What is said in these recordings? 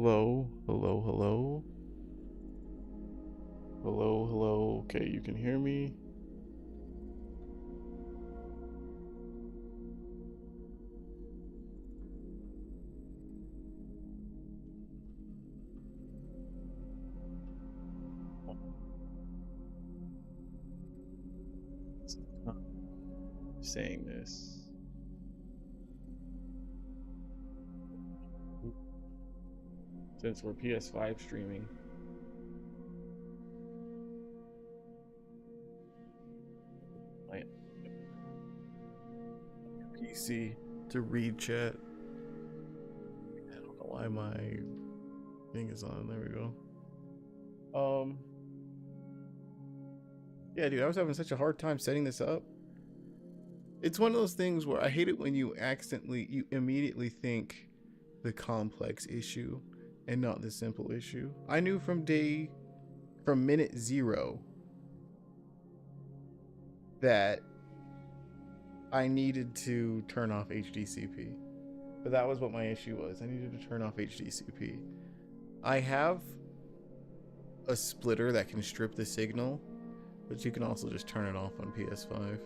Hello, hello, hello. Hello, hello. Okay, you can hear me. Saying this. Since we're PS5 streaming. My PC to read chat. I don't know why my thing is on. There we go. Yeah, dude, I was having such a hard time setting this up. It's one of those things where I hate it when you immediately think the complex issue and not the simple issue. I knew from minute 0 that I needed to turn off HDCP. But that was what my issue was. I needed to turn off HDCP. I have a splitter that can strip the signal, but you can also just turn it off on PS5.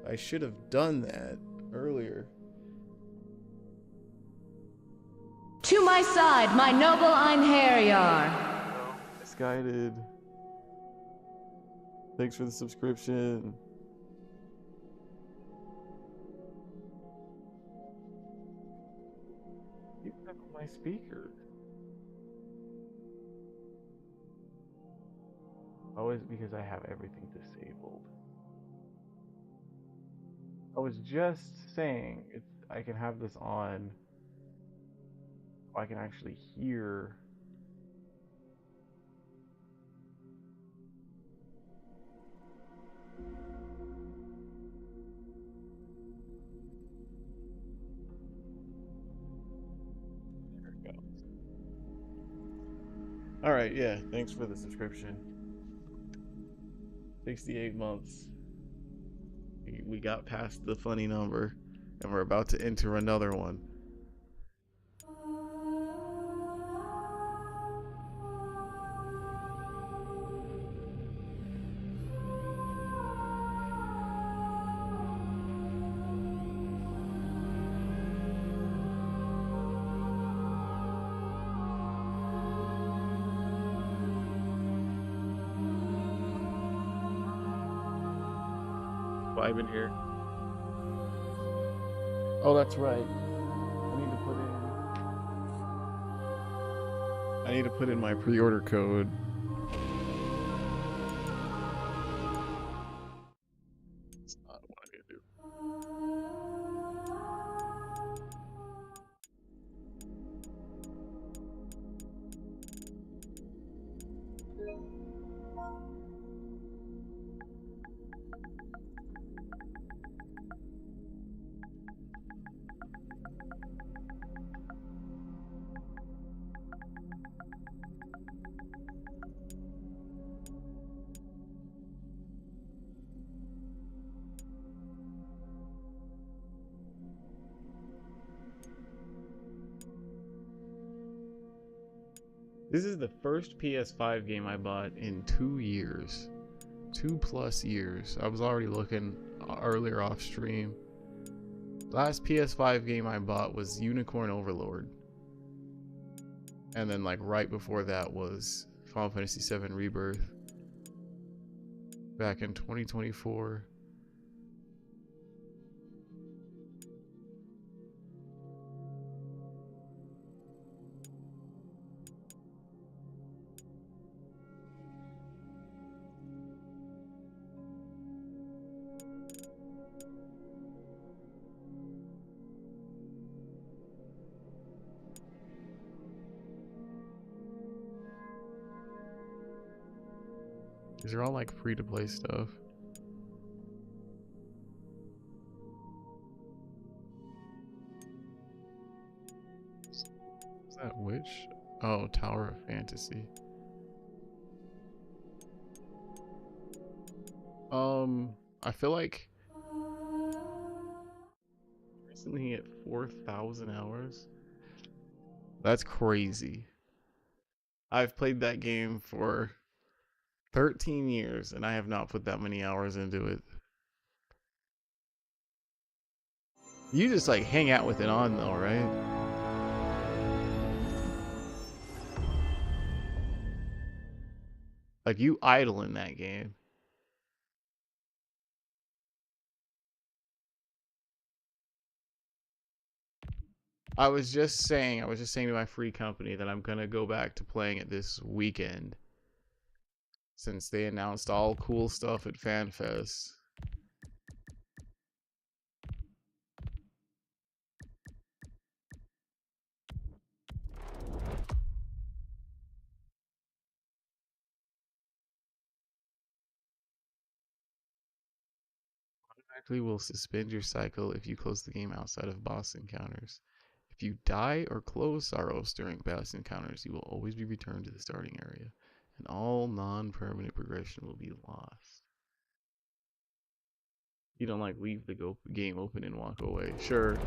I should have done that earlier. To my side, my noble Einherjar. Misguided. Thanks for the subscription. You have my speaker. Always because I have everything disabled. I was just saying I can have this on. I can actually hear. There it goes. All right, yeah. Thanks for the subscription. 68 months. We got past the funny number, and we're about to enter another one. Vibing here. Oh, that's right. I need to put in my pre-order code. That's not what I need to do. This is the first PS5 game I bought in 2 years. 2+ years. I was already looking earlier off stream. Last PS5 game I bought was Unicorn Overlord. And then like right before that was Final Fantasy VII Rebirth. Back in 2024. These are all like free to play stuff. Is that which? Oh, Tower of Fantasy. I feel like recently at 4,000 hours. That's crazy. I've played that game for 13 years and I have not put that many hours into it. You just like hang out with it on though, right? Like you idle in that game. I was just saying to my free company that I'm gonna go back to playing it this weekend. Since they announced all cool stuff at FanFest. Automatically will suspend your cycle if you close the game outside of boss encounters. If you die or close Saros during boss encounters, you will always be returned to the starting area, and all non-permanent progression will be lost. You don't like leave the game open and walk away. Sure.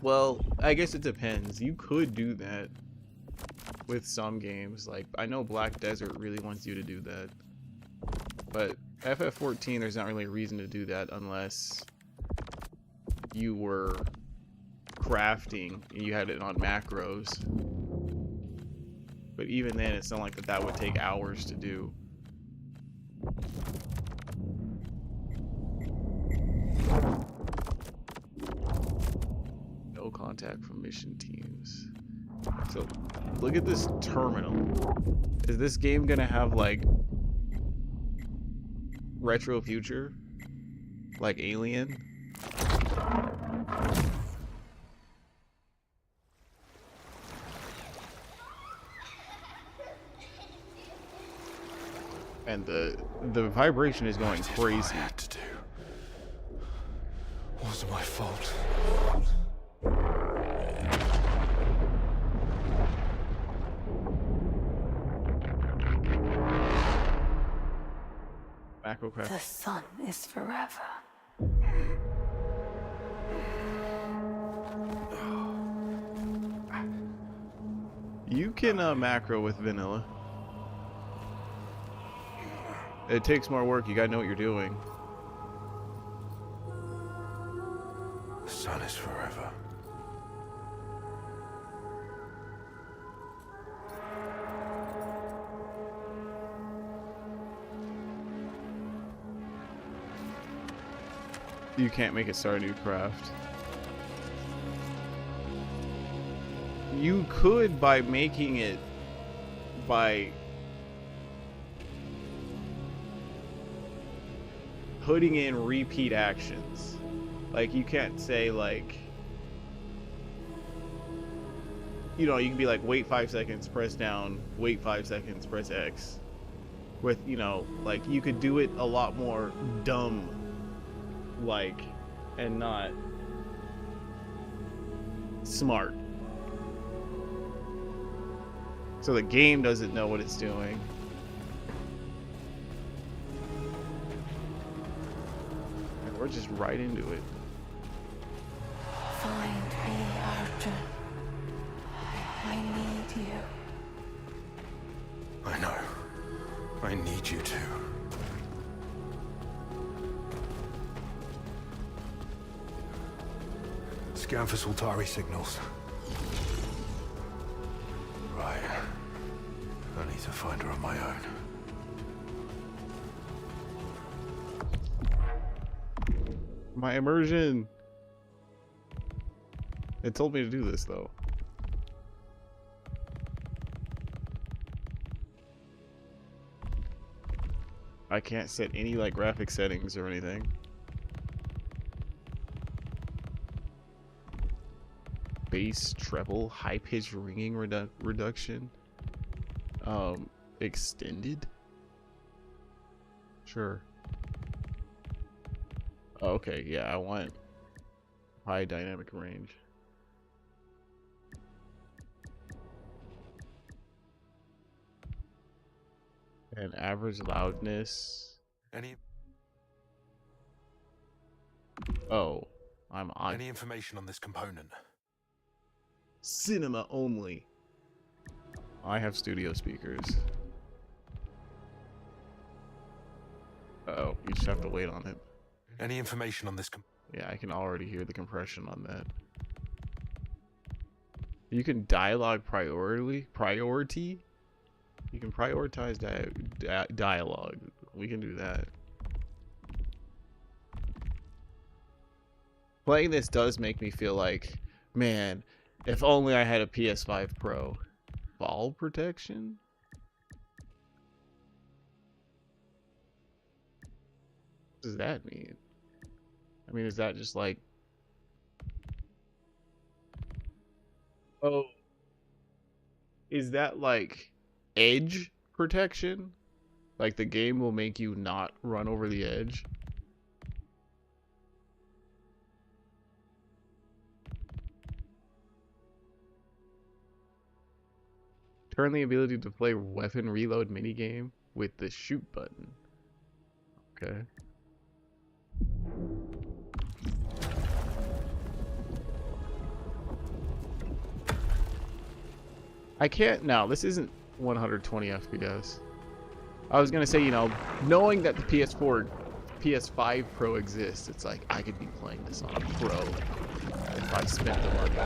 Well, I guess it depends. You could do that with some games. Like, I know Black Desert really wants you to do that. But FF14, there's not really a reason to do that unless you were crafting and you had it on macros. But even then, it's not like that would take hours to do. No contact from mission teams. So, look at this terminal. Is this game gonna have, like, retro future? Like Alien? And the vibration is going crazy. I had to do. It wasn't my fault. Macrocraft. The sun is forever. You can macro with vanilla. It takes more work. You gotta know what you're doing. The sun is forever. You can't make it start a new craft. You could by making it by putting in repeat actions. Like, you can't say, like, you know, you can be like, wait 5 seconds, press down, wait 5 seconds, press X. With, you know, like, you could do it a lot more dumb, like, and not smart. So the game doesn't know what it's doing. And we're just right into it. Find me, Arjun. I need you. I know. I need you to. Scan for Sultari signals. Right. I need to find her on my own. My immersion. It told me to do this though. I can't set any like graphic settings or anything. Bass, treble, high pitch ringing reduction. Extended? Sure. Oh, okay, yeah, I want high dynamic range. And average loudness. Any? Oh, I'm on Any information on this component? cinema only. I have studio speakers. Uh-oh, you just have to wait on it. Any information on this Yeah, I can already hear the compression on that. You can dialogue priority? You can prioritize dialogue. We can do that. Playing this does make me feel like, man, if only I had a PS5 Pro. Fall protection? What does that mean? I mean, is that just like... Oh. Is that like edge protection? Like the game will make you not run over the edge? Turn the ability to play weapon reload minigame with the shoot button. Okay. I can't, no, this isn't 120 FPS. I was gonna say, you know, knowing that the PS5 Pro exists, it's like, I could be playing this on a Pro if I spent the money.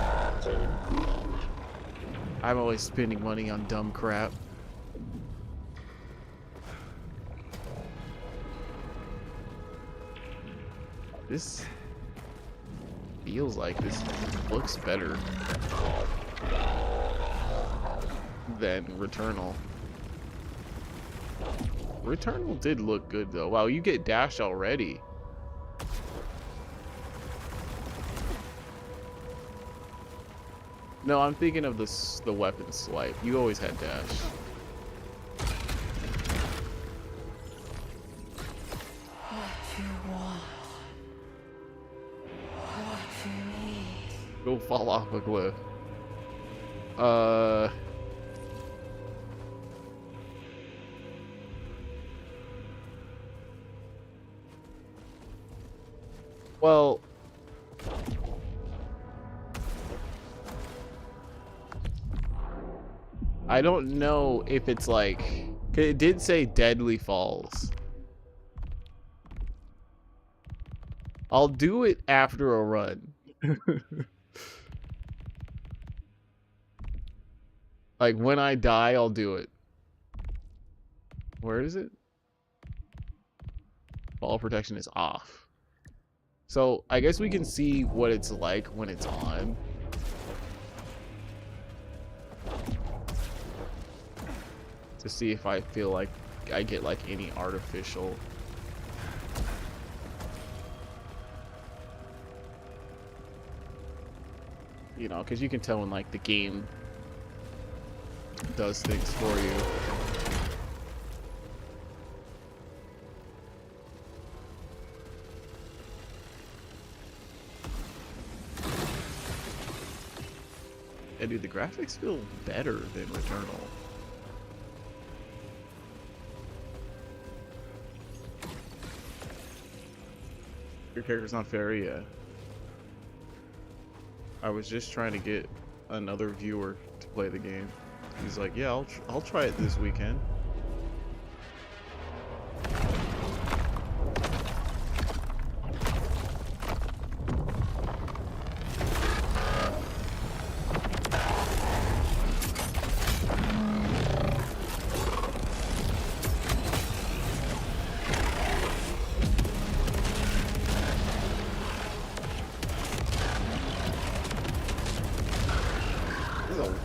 I'm always spending money on dumb crap. This feels like this looks better than Returnal. Returnal did look good though. Wow, you get dash already. No, I'm thinking of the weapon swipe. You always had dash. What you want? What you need? Go fall off a cliff. Well, I don't know if it's like, 'cause it did say Deadly Falls. I'll do it after a run. Like when I die, I'll do it. Where is it? Fall protection is off. So I guess we can see what it's like when it's on. To see if I feel like I get like any artificial. You know, because you can tell when like the game does things for you. And dude, the graphics feel better than Returnal. Your character's not fairy yet. I was just trying to get another viewer to play the game. He's like, yeah, I'll try it this weekend.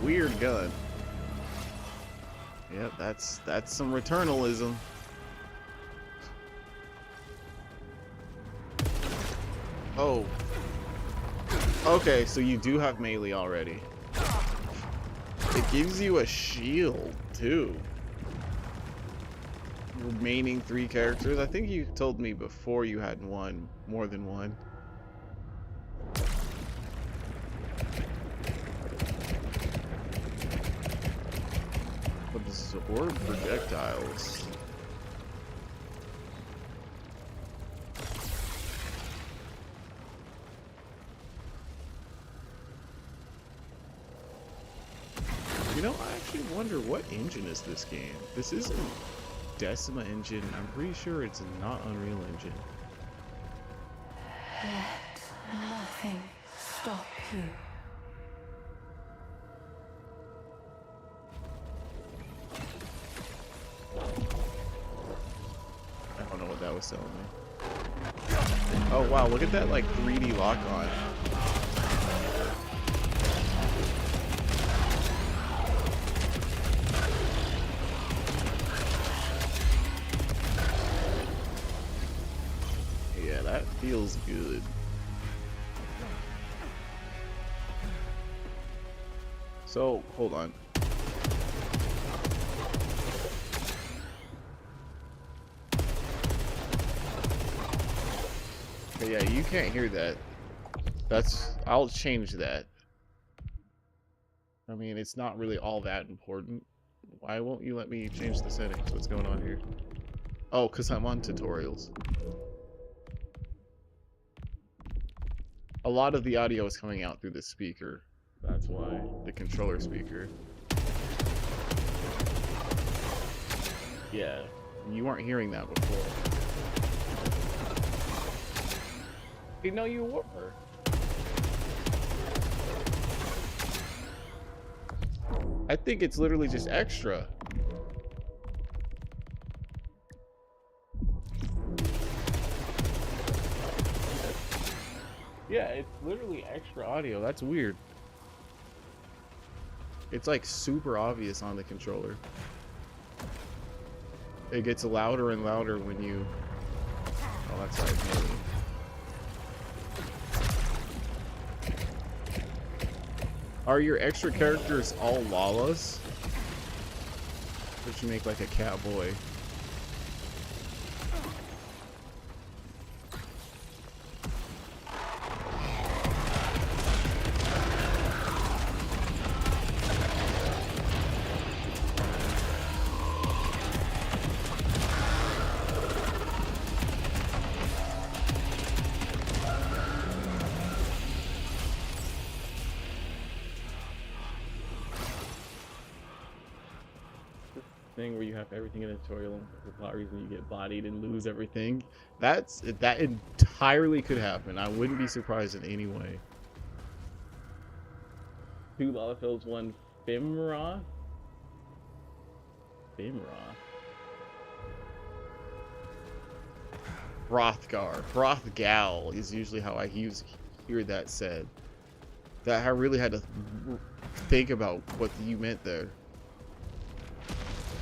Weird gun. Yep, that's some Returnalism. Oh. Okay, so you do have melee already. It gives you a shield too. Remaining 3 characters. I think you told me before you had one, more than one. Absorb projectiles. You know, I actually wonder what engine is this game. This isn't Decima Engine. I'm pretty sure it's not Unreal Engine. Let nothing stop you. I don't know what that was telling me. Oh wow, look at that like 3D lock on. Yeah, that feels good. So, hold on. Okay, yeah, you can't hear that. I'll change that. I mean, it's not really all that important. Why won't you let me change the settings? What's going on here? Oh, because I'm on tutorials. A lot of the audio is coming out through the speaker. That's why. The controller speaker. Yeah, you weren't hearing that before. You know you were. I think it's literally just extra. Yeah, it's literally extra audio. That's weird. It's like super obvious on the controller. It gets louder and louder when you... Oh, that's right. Are your extra characters all Lalas? Or should you make like a cat boy? Thing where you have everything in a tutorial and for plot reason you get bodied and lose everything. That entirely could happen. I wouldn't be surprised in any way. 2 Lalafels, 1 Fimra. Hrothgar is usually how I hear that said. That I really had to think about what you meant there.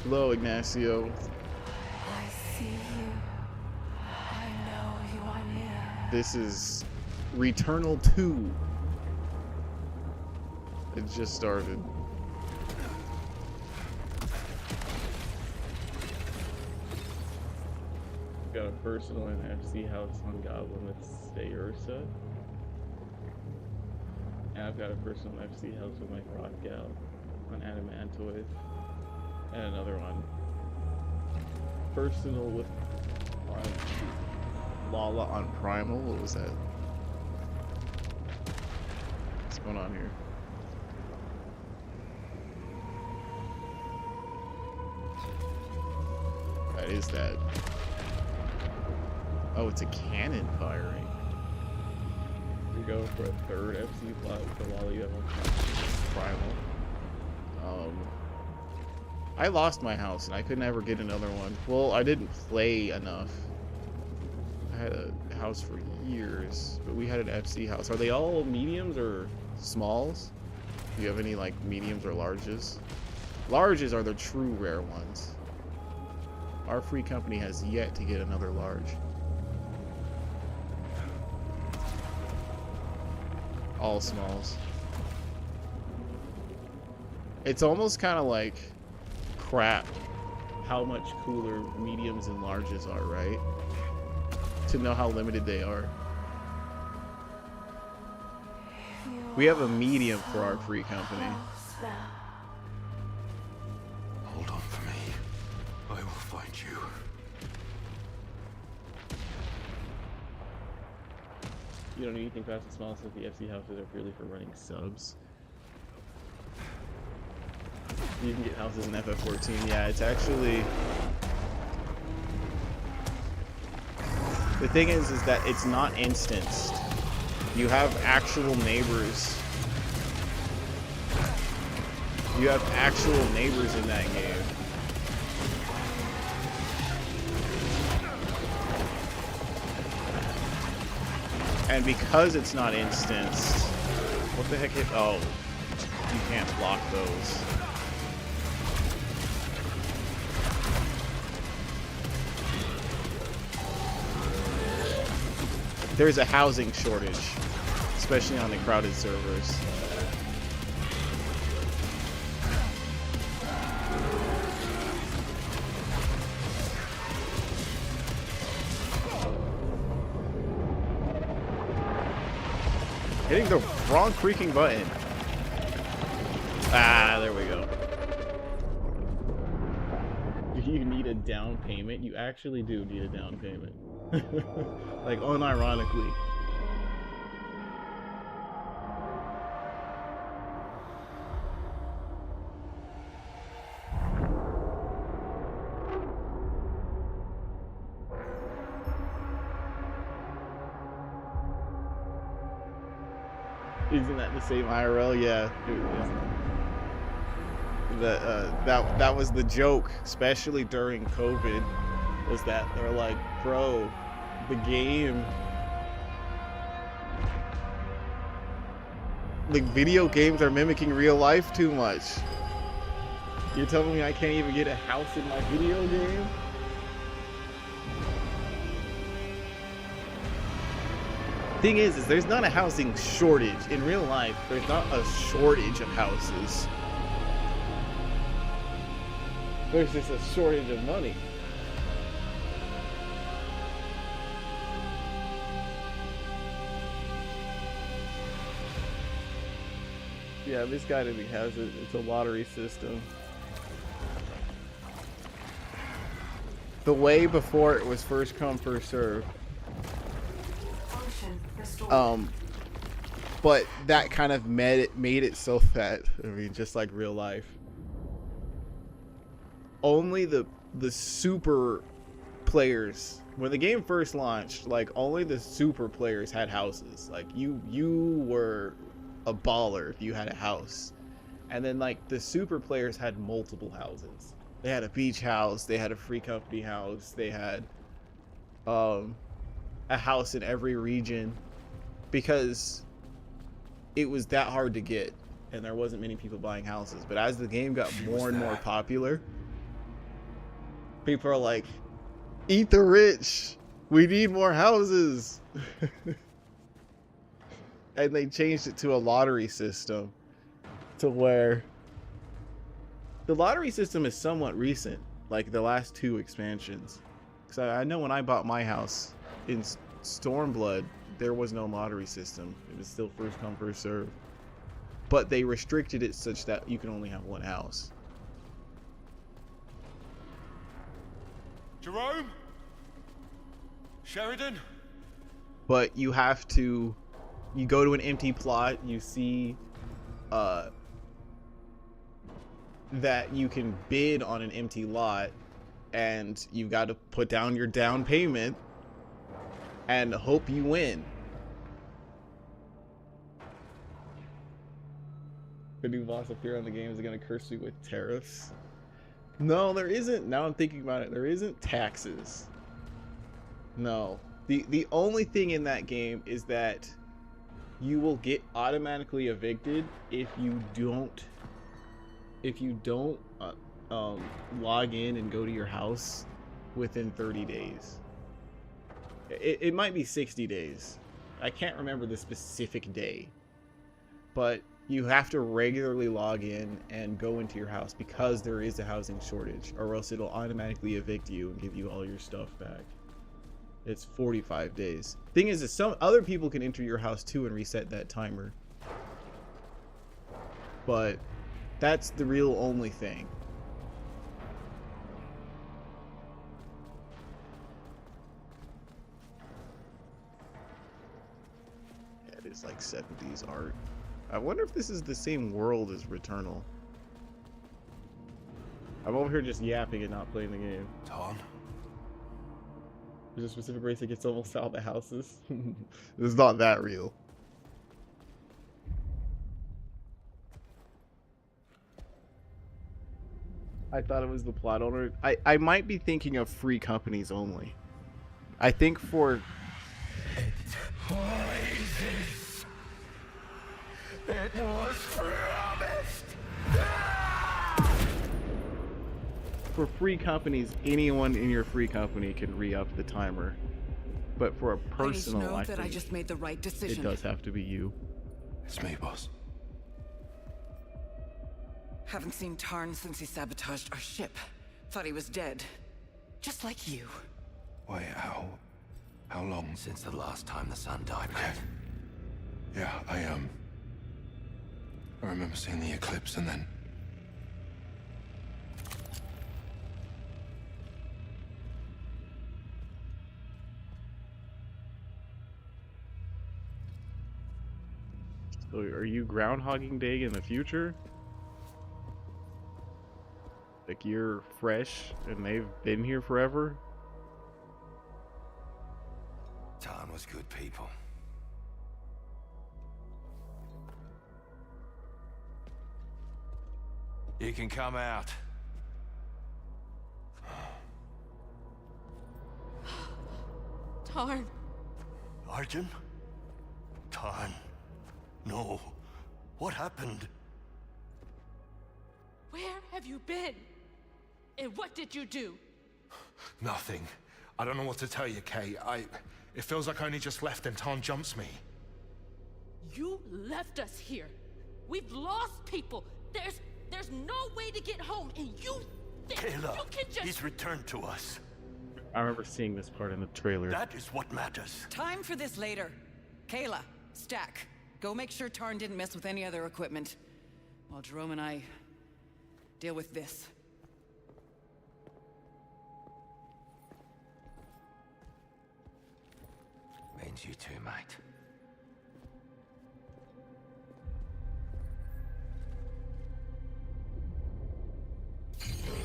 Hello, Ignacio. I see you. I know you are near. This is Returnal 2. It just started. Got a personal NFC house on Goblin with Stay Ursa. And I've got a personal FC house with my Hrothgar on Adamantoid. And another one. Personal with Lala on Primal. What was that? What's going on here? That is that. Oh, it's a cannon firing. We go for a 3rd FC plot for while you have on Primal. I lost my house and I could never get another one. Well, I didn't play enough. I had a house for years, but we had an FC house. Are they all mediums or smalls? Do you have any like mediums or larges? Larges are the true rare ones. Our free company has yet to get another large. All smalls. It's almost kind of like crap how much cooler mediums and larges are, right? To know how limited they are. We have a medium for our free company. Hold on for me. I will find you. You don't need anything fast and small since the FC houses are purely for running subs. You can get houses in FF14. Yeah, it's actually... The thing is that it's not instanced. You have actual neighbors. You have actual neighbors in that game. And because it's not instanced, what the heck is... Oh, you can't block those. There's a housing shortage, especially on the crowded servers. Hitting the wrong freaking button. Ah, there we go. You need a down payment? You actually do need a down payment. Like, unironically. Isn't that the same IRL? Yeah. That was the joke, especially during COVID, was that they're like, bro, the game, like, video games are mimicking real life too much. You're telling me I can't even get a house in my video game? Thing is there's not a housing shortage. In real life, there's not a shortage of houses. There's just a shortage of money. Yeah, this guy that he has it, it's a lottery system. The way before it was first come, first serve. But that kind of made it so that, I mean, just like real life, only the super players, when the game first launched, like, only the super players had houses. Like, you were a baller if you had a house. And then, like, the super players had multiple houses. They had a beach house, they had a free company house, they had a house in every region, because it was that hard to get and there wasn't many people buying houses. But as the game got more and more popular, people are like, eat the rich, we need more houses. And they changed it to a lottery system, to where the lottery system is somewhat recent, like the last 2 expansions. Because I know when I bought my house in Stormblood, there was no lottery system. It was still first come, first serve. But they restricted it such that you can only have one house. Jerome? Sheridan? But you have to, you go to an empty plot, you see that you can bid on an empty lot, and you've got to put down your down payment and hope you win. The new boss up here on the game is going to curse you with tariffs. No, there isn't. Now I'm thinking about it. There isn't taxes. No. The only thing in that game is that you will get automatically evicted if you don't log in and go to your house within 30 days. It might be 60 days. I can't remember the specific day. But you have to regularly log in and go into your house because there is a housing shortage, or else it'll automatically evict you and give you all your stuff back. It's 45 days. Thing is some other people can enter your house too and reset that timer. But that's the real only thing. Yeah, it is like 70s art. I wonder if this is the same world as Returnal. I'm over here just yapping and not playing the game. Tarn? There's a specific race that gets almost all the houses. It's not that real. I thought it was the plot owner. I might be thinking of free companies only. I think for... It was promised! For free companies, anyone in your free company can re-up the timer. But for a personal, I need to know that I think just made the right decision. it does have to be you. It's me, boss. Haven't seen Tarn since he sabotaged our ship. Thought he was dead. Just like you. Wait, how long? Since the last time the sun died, mate. Yeah, I remember seeing the eclipse and then... So are you Groundhogging Day in the future? Like you're fresh and they've been here forever? Tarn was good people. You can come out. Tarn. Arjun? Tarn. No. What happened? Where have you been? And what did you do? Nothing. I don't know what to tell you, Kay. It feels like I only just left and Tarn jumps me. You left us here. We've lost people. There's no way to get home, and you think Kayla, you can just... he's returned to us. I remember seeing this part in the trailer. That is what matters. Time for this later. Kayla, Stack, go make sure Tarn didn't mess with any other equipment. While Jerome and I deal with this. Means you too, mate.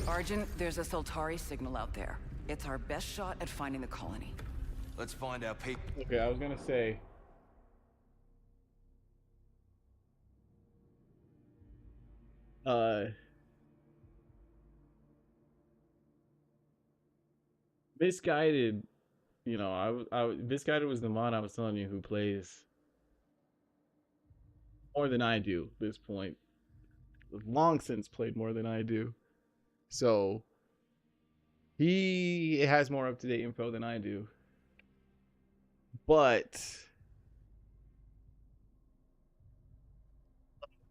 Argent, there's a Sultari signal out there. It's our best shot at finding the colony. Let's find our people. Okay, I was gonna say... Misguided, you know, Misguided was the mod I was telling you who plays more than I do at this point. Long since played more than I do. So he has more up-to-date info than I do. But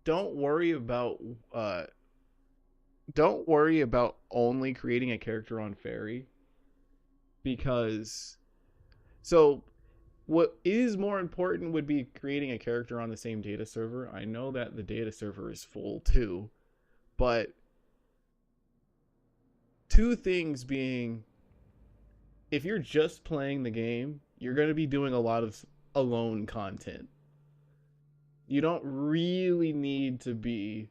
don't worry about only creating a character on Fairy, because what is more important would be creating a character on the same data server. I know that the data server is full too, but two things being, if you're just playing the game, you're going to be doing a lot of alone content. You don't really need to be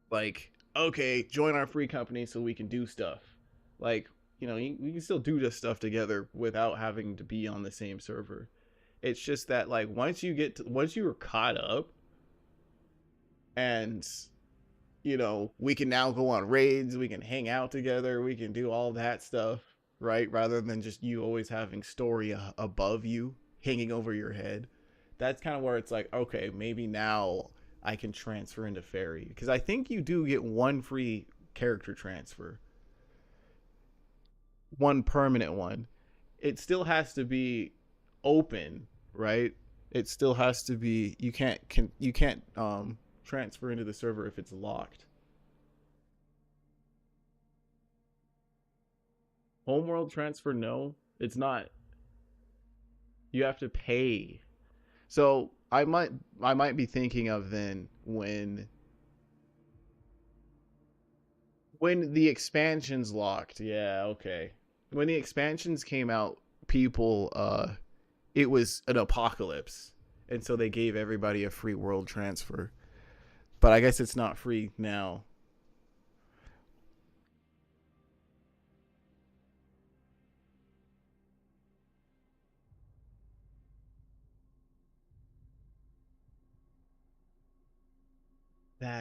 like, okay, join our free company so we can do stuff. Like, you know, we can still do this stuff together without having to be on the same server. It's just that, like, once you are caught up and, you know, we can now go on raids, we can hang out together, we can do all that stuff, right? Rather than just you always having story above you, hanging over your head. That's kind of where it's like, okay, maybe now I can transfer into Fairy. Because I think you do get one free character transfer. One permanent one. It still has to be open, right? It still has to be, you can't transfer into the server if it's locked. Homeworld transfer, no, it's not. You have to pay. So I might be thinking of then when the expansions locked. Yeah, okay. When the expansions came out, people it was an apocalypse, and so they gave everybody a free world transfer. But I guess it's not free now.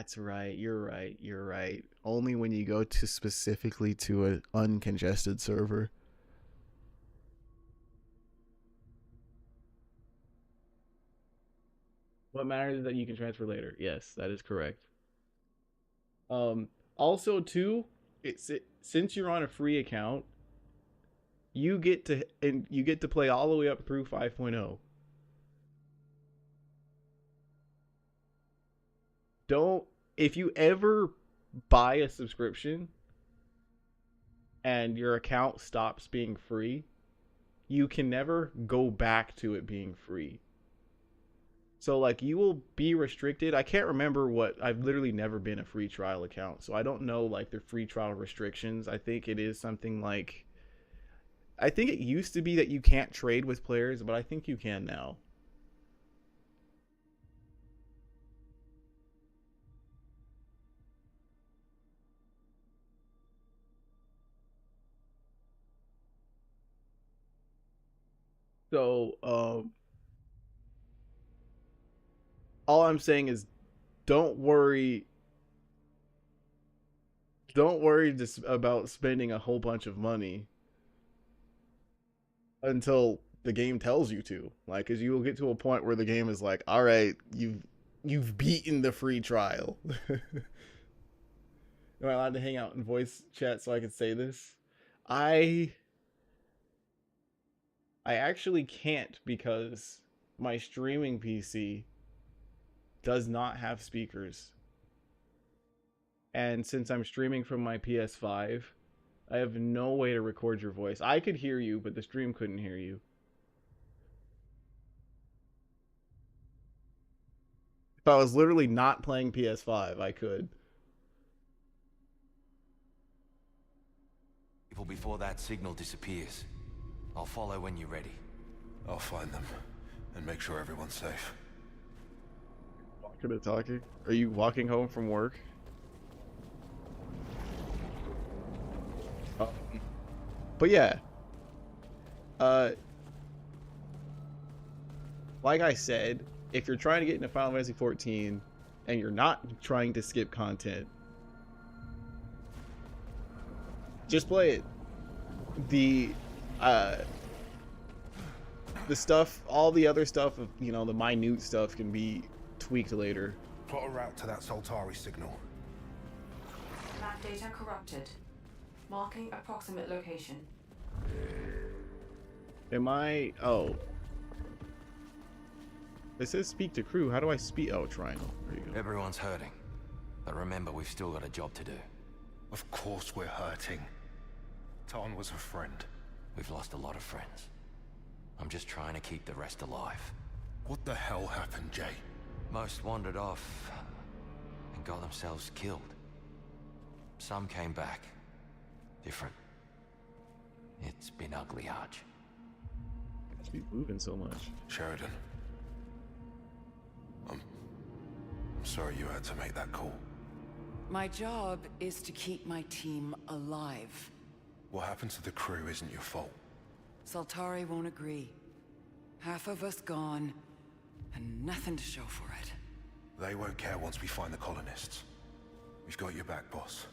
that's right. You're right. You're right. Only when you go to specifically to an uncongested server. What matters is that you can transfer later. Yes, that is correct. Also too, since you're on a free account, you get to play all the way up through 5.0. Don't if you ever buy a subscription and your account stops being free, you can never go back to it being free. So like you will be restricted. I can't remember I've literally never been a free trial account, so I don't know like the free trial restrictions. I think it is something like, I think it used to be that you can't trade with players, but I think you can now. So, all I'm saying is don't worry just about spending a whole bunch of money until the game tells you to. Like, cuz you will get to a point where the game is like, "All right, you've beaten the free trial." Am I allowed to hang out in voice chat so I can say this? I actually can't because my streaming PC does not have speakers. And since I'm streaming from my PS5, I have no way to record your voice. I could hear you, but the stream couldn't hear you. If I was literally not playing PS5, I could. People before that signal disappears. I'll follow when you're ready. I'll find them and make sure everyone's safe. Walking and talking? Are you walking home from work? But yeah. Like I said, if you're trying to get into Final Fantasy 14 and you're not trying to skip content, just play it. The stuff, all the other stuff, you know, the minute stuff can be tweaked later. Plot a route to that Soltari signal. Map data corrupted. Marking approximate location. Am I... Oh. It says speak to crew. How do I speak? Oh, triangle. There you go. Everyone's hurting. But remember, we've still got a job to do. Of course we're hurting. Tarn was a friend. We've lost a lot of friends. I'm just trying to keep the rest alive. What the hell happened, Jay? Most wandered off and got themselves killed. Some came back. Different. It's been ugly, Arch. Just be moving so much. Sheridan. I'm sorry you had to make that call. My job is to keep my team alive. What happened to the crew isn't your fault. Saltari won't agree. Half of us gone, and nothing to show for it. They won't care once we find the colonists. We've got your back, boss.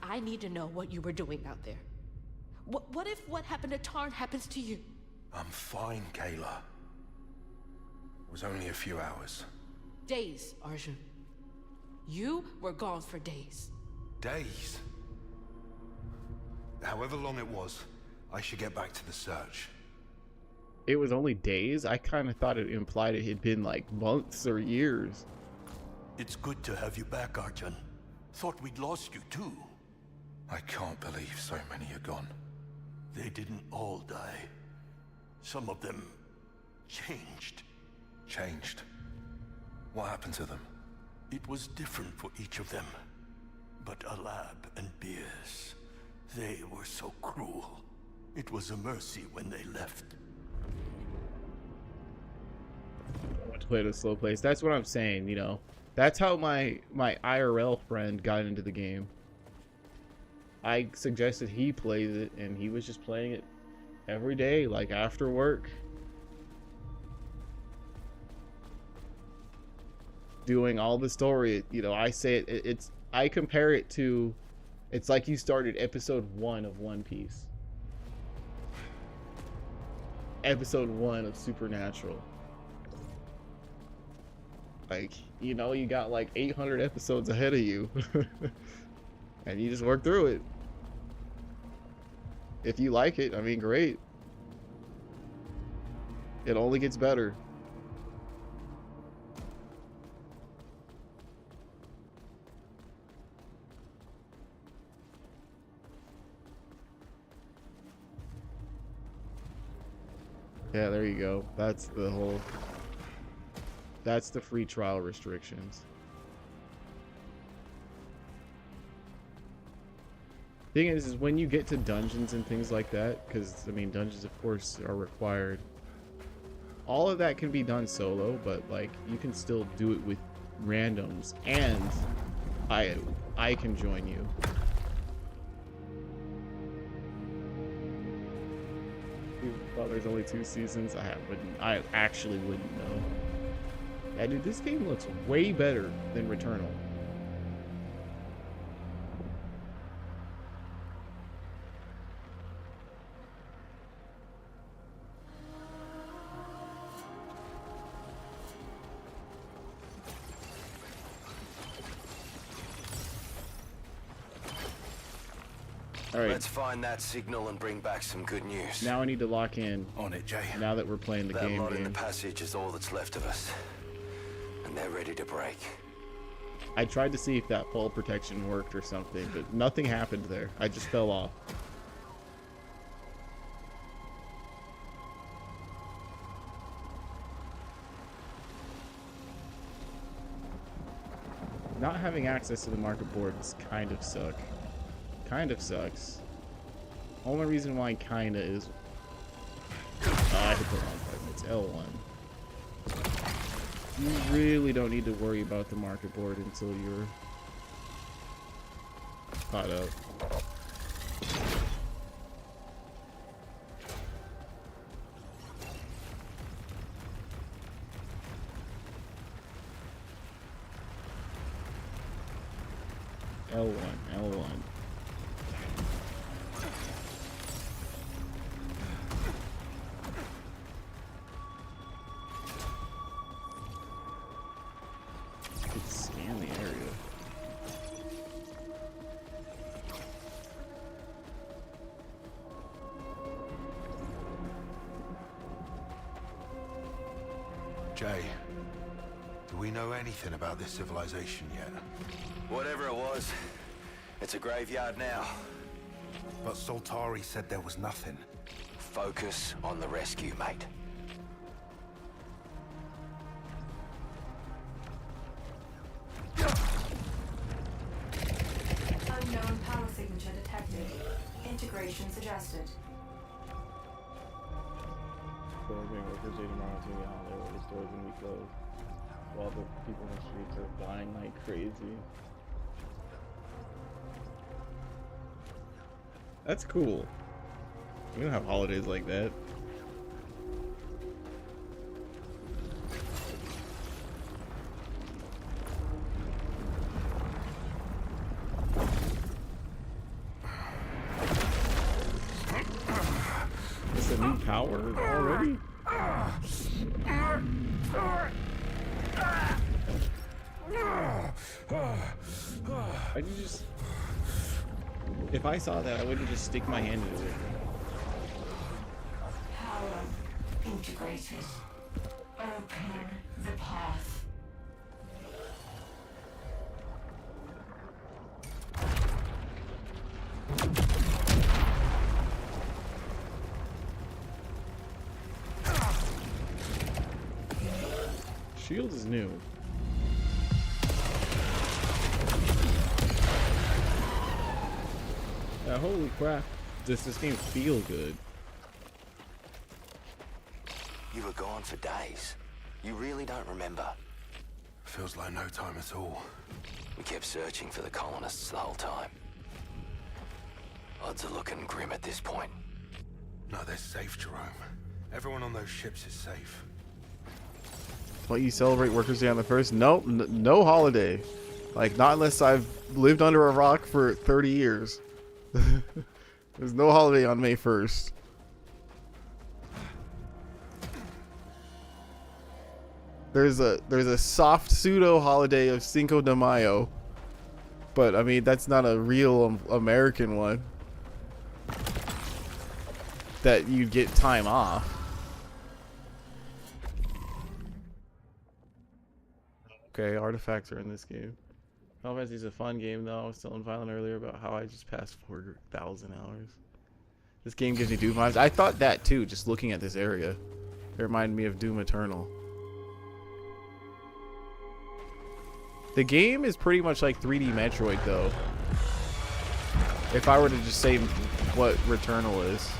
I need to know what you were doing out there. What if what happened to Tarn happens to you? I'm fine, Kayla. It was only a few hours. Days, Arjun. You were gone for days. Days? However long it was, I should get back to the search. It was only days? I kind of thought it implied it had been like months or years. It's good to have you back, Arjun. Thought we'd lost you too. I can't believe so many are gone. They didn't all die. Some of them changed. Changed? What happened to them? It was different for each of them. But Alab and Beers, they were so cruel. It was a mercy when they left. I want to play at a slow pace. That's what I'm saying, you know. That's how my IRL friend got into the game. I suggested he plays it, and he was just playing it every day, like after work. doing all the story. You know, I say I compare it to, it's like you started episode 1 of One Piece. Episode 1 of Supernatural. Like, you know, you got like 800 episodes ahead of you. And you just work through it. If you like it, I mean, great. It only gets better. Yeah, there you go. That's the free trial restrictions. Thing is when you get to dungeons and things like that, because I mean dungeons of course are required, all of that can be done solo, but like you can still do it with randoms, and I can join you. Well, there's only 2 seasons. I actually wouldn't know. Yeah, dude, this game looks way better than Returnal. All right. Let's find that signal and bring back some good news. Now I need to lock in. On it, Jay. Now that we're playing the That game. lot in the passage is all that's left of us. And they're ready to break. I tried to see if that fall protection worked or something, but nothing happened there. I just fell off. Not having access to the market boards kind of suck. Kind of sucks. Only reason why kinda is... I hit the wrong button. It's L1. You really don't need to worry about the market board until you're caught up. L1, L1. Let's scan the area. Jay, do we know anything about this civilization yet? Whatever it was, it's a graveyard now. But Soltari said there was nothing. Focus on the rescue, mate. Unknown power signature detected. Integration suggested. Workers day tomorrow to be on there where the store's gonna be closed. While the people in the streets are flying like crazy. That's cool. We don't have holidays like that. It's a new power already? Why'd you just... If I saw that, I wouldn't just stick my hand into it. Power integrated. Open the path. Shield is new. Holy crap. Does this game feel good? You were gone for days. You really don't remember. Feels like no time at all. We kept searching for the colonists the whole time. Odds are looking grim at this point. No, they're safe, Jerome. Everyone on those ships is safe. What, you celebrate Workers' Day on the 1st? Nope, no holiday. Like, not unless I've lived under a rock for 30 years. There's no holiday on May 1st. There's a soft pseudo holiday of Cinco de Mayo. But, I mean, that's not a real American one. That you'd get time off. Okay, artifacts are in this game. Final Fantasy is a fun game, though. I was telling Violent earlier about how I just passed 4,000 hours. This game gives me Doom vibes. I thought that, too, just looking at this area. It reminded me of Doom Eternal. The game is pretty much like 3D Metroid, though. If I were to just say what Returnal is.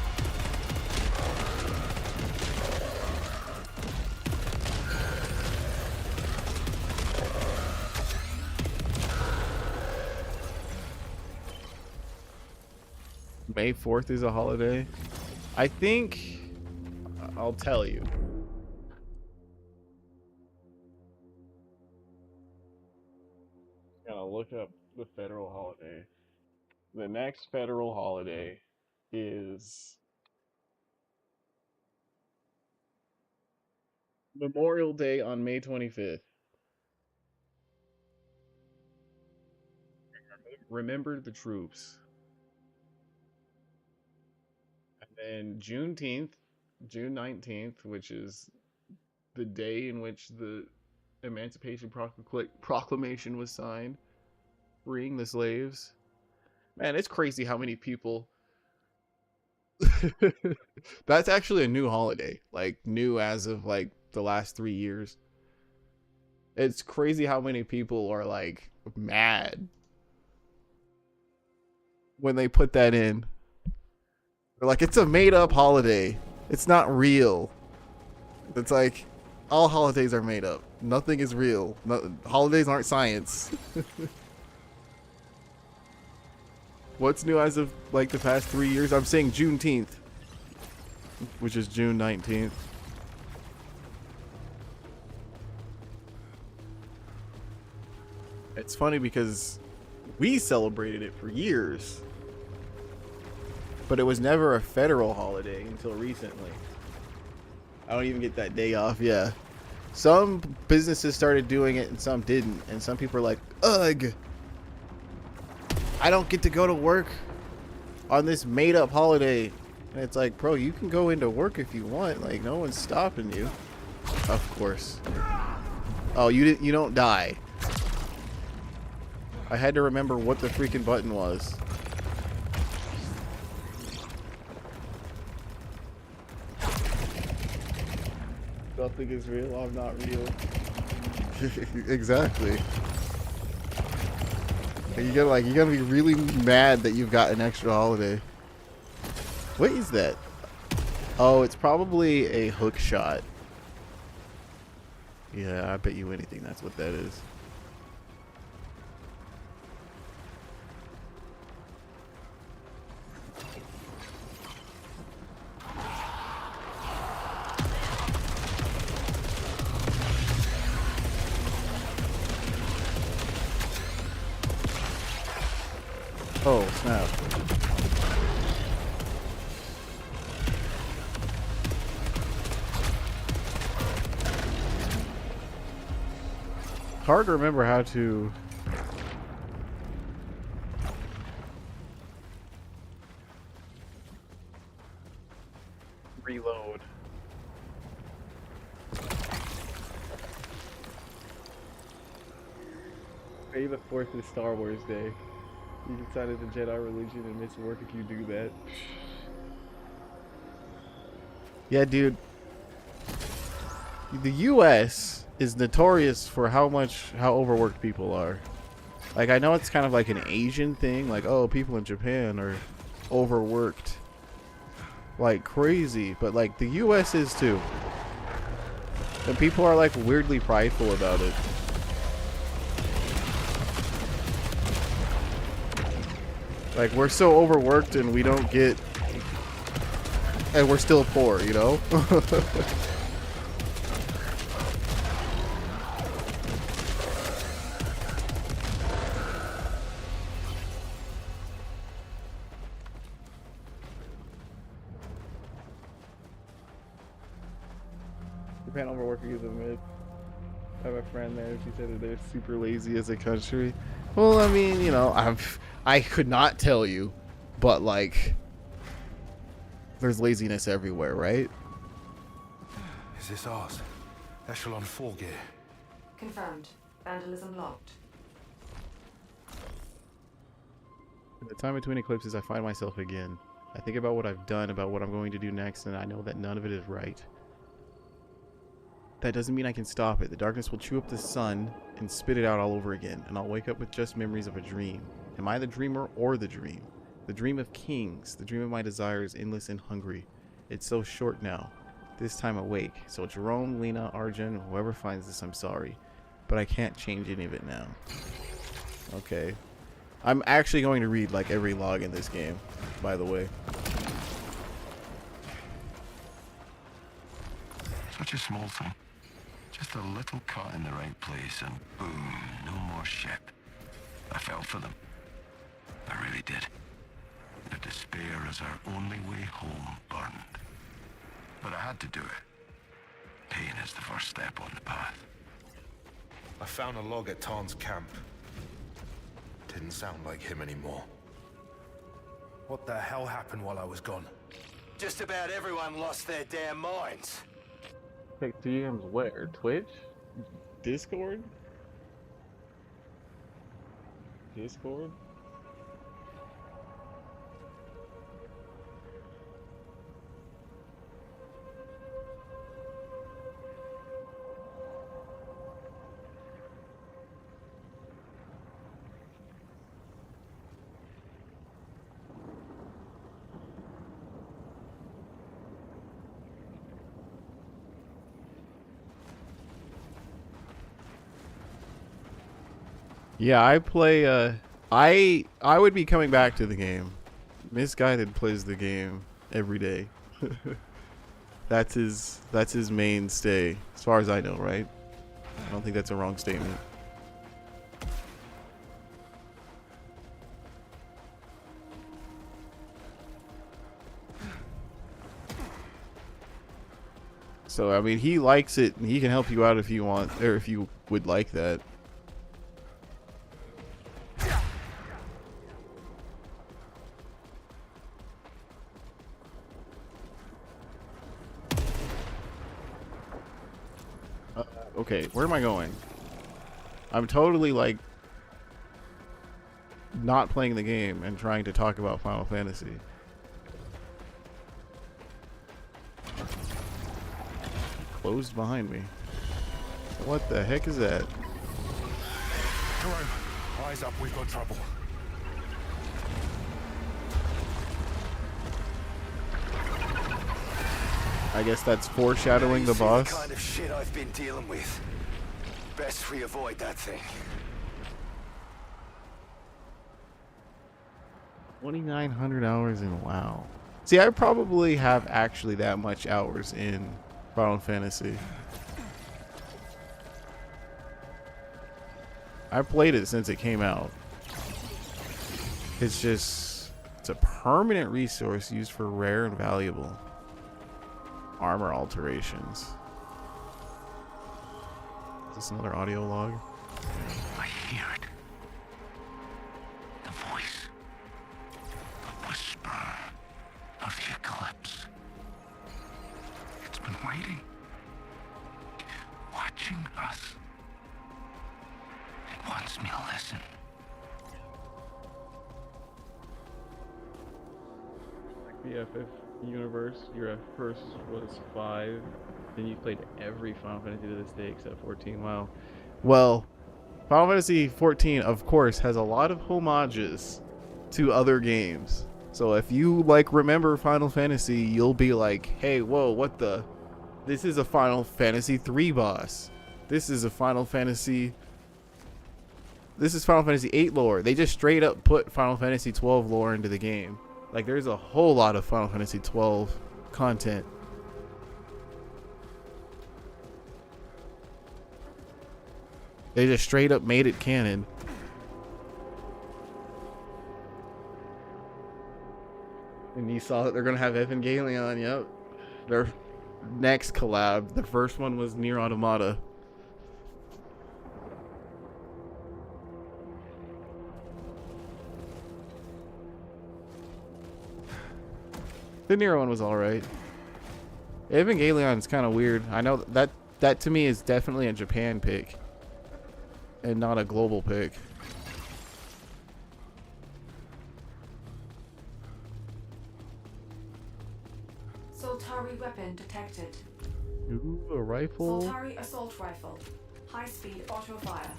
May 4th is a holiday. I think I'll tell you. Gotta look up the federal holiday. The next federal holiday is Memorial Day on May 25th. Remember the troops. And Juneteenth, June 19th, which is the day in which the Emancipation Proclamation was signed, freeing the slaves. Man, it's crazy how many people... That's actually a new holiday. Like, new as of, like, the last 3 years. It's crazy how many people are, like, mad when they put that in. They're like, it's a made-up holiday. It's not real. It's like, all holidays are made up. Nothing is real. Holidays aren't science. What's new as of, like, the past 3 years? I'm saying Juneteenth, which is June 19th. It's funny because we celebrated it for years. But it was never a federal holiday until recently. I don't even get that day off, yeah. Some businesses started doing it and some didn't. And some people are like, ugh, I don't get to go to work on this made up holiday. And it's like, bro, you can go into work if you want. Like, no one's stopping you. Of course. Oh, you don't die. I had to remember what the freaking button was. Nothing is real. I'm not real. Exactly. And you gotta be really mad that you've got an extra holiday. What is that? Oh, it's probably a hook shot. Yeah, I bet you anything that's what that is. Oh, snap. Hard to remember how to reload. May the 4th is Star Wars Day. You decided the Jedi religion and miss work if you do that. Yeah, dude. The U.S. is notorious for how overworked people are. Like, I know it's kind of like an Asian thing. Like, oh, people in Japan are overworked like crazy. But, like, the U.S. is too. And people are, like, weirdly prideful about it. Like, we're so overworked and we don't get... And we're still poor, you know? panel working is a myth. I have a friend there. She said that they're super lazy as a country. Well, I mean, you know, I could not tell you, but like, there's laziness everywhere, right? Is this ours? Echelon 4 gear. Confirmed. Vandalism locked. In the time between eclipses, I find myself again. I think about what I've done, about what I'm going to do next, and I know that none of it is right. That doesn't mean I can stop it. The darkness will chew up the sun and spit it out all over again, and I'll wake up with just memories of a dream. Am I the dreamer or the dream? The dream of kings, the dream of my desires, endless and hungry. It's so short now, this time awake. So Jerome, Lena, Arjun, whoever finds this, I'm sorry. But I can't change any of it now. Okay. I'm actually going to read like every log in this game, by the way. Such a small thing. Just a little cut in the right place and boom, no more ship. I felt for them. I really did. Their despair as our only way home burned. But I had to do it. Pain is the first step on the path. I found a log at Tarn's camp. Didn't sound like him anymore. What the hell happened while I was gone? Just about everyone lost their damn minds. Like DMs where? Twitch? Discord? Discord? Yeah, I play, I would be coming back to the game. Misguided plays the game every day. That's his mainstay, as far as I know, right? I don't think that's a wrong statement. So, I mean, he likes it, and he can help you out if you want, or if you would like that. Okay, where am I going? I'm totally like not playing the game and trying to talk about Final Fantasy. Closed behind me. What the heck is that? Jerome, eyes up, we've got trouble. I guess that's foreshadowing the boss. The kind of shit I've been dealing with. Best we avoid that thing. 2,900 hours in WoW. See, I probably have actually that much hours in Final Fantasy. I played it since it came out. It's just, it's a permanent resource used for rare and valuable armor alterations. Is this another audio log? I hear it. The voice. The whisper of the eclipse. It's been waiting. Watching us. It wants me to listen. BFF universe, your first was 5, then you played every Final Fantasy to this day except 14. Wow. Well, Final Fantasy 14 of course has a lot of homages to other games. So if you like remember Final Fantasy, you'll be like, hey, whoa, what the? This is a Final Fantasy 3 boss. This is Final Fantasy 8 lore. They just straight up put Final Fantasy 12 lore into the game. Like, there's a whole lot of Final Fantasy 12 content. They just straight up made it canon. And you saw that they're gonna have Evangelion. Yep, next collab. The first one was Nier Automata. The Nier one was alright. Evangelion's kind of weird. I know that to me is definitely a Japan pick and not a global pick. Soltari weapon detected. Ooh, a rifle. Soltari assault rifle. High speed auto fire.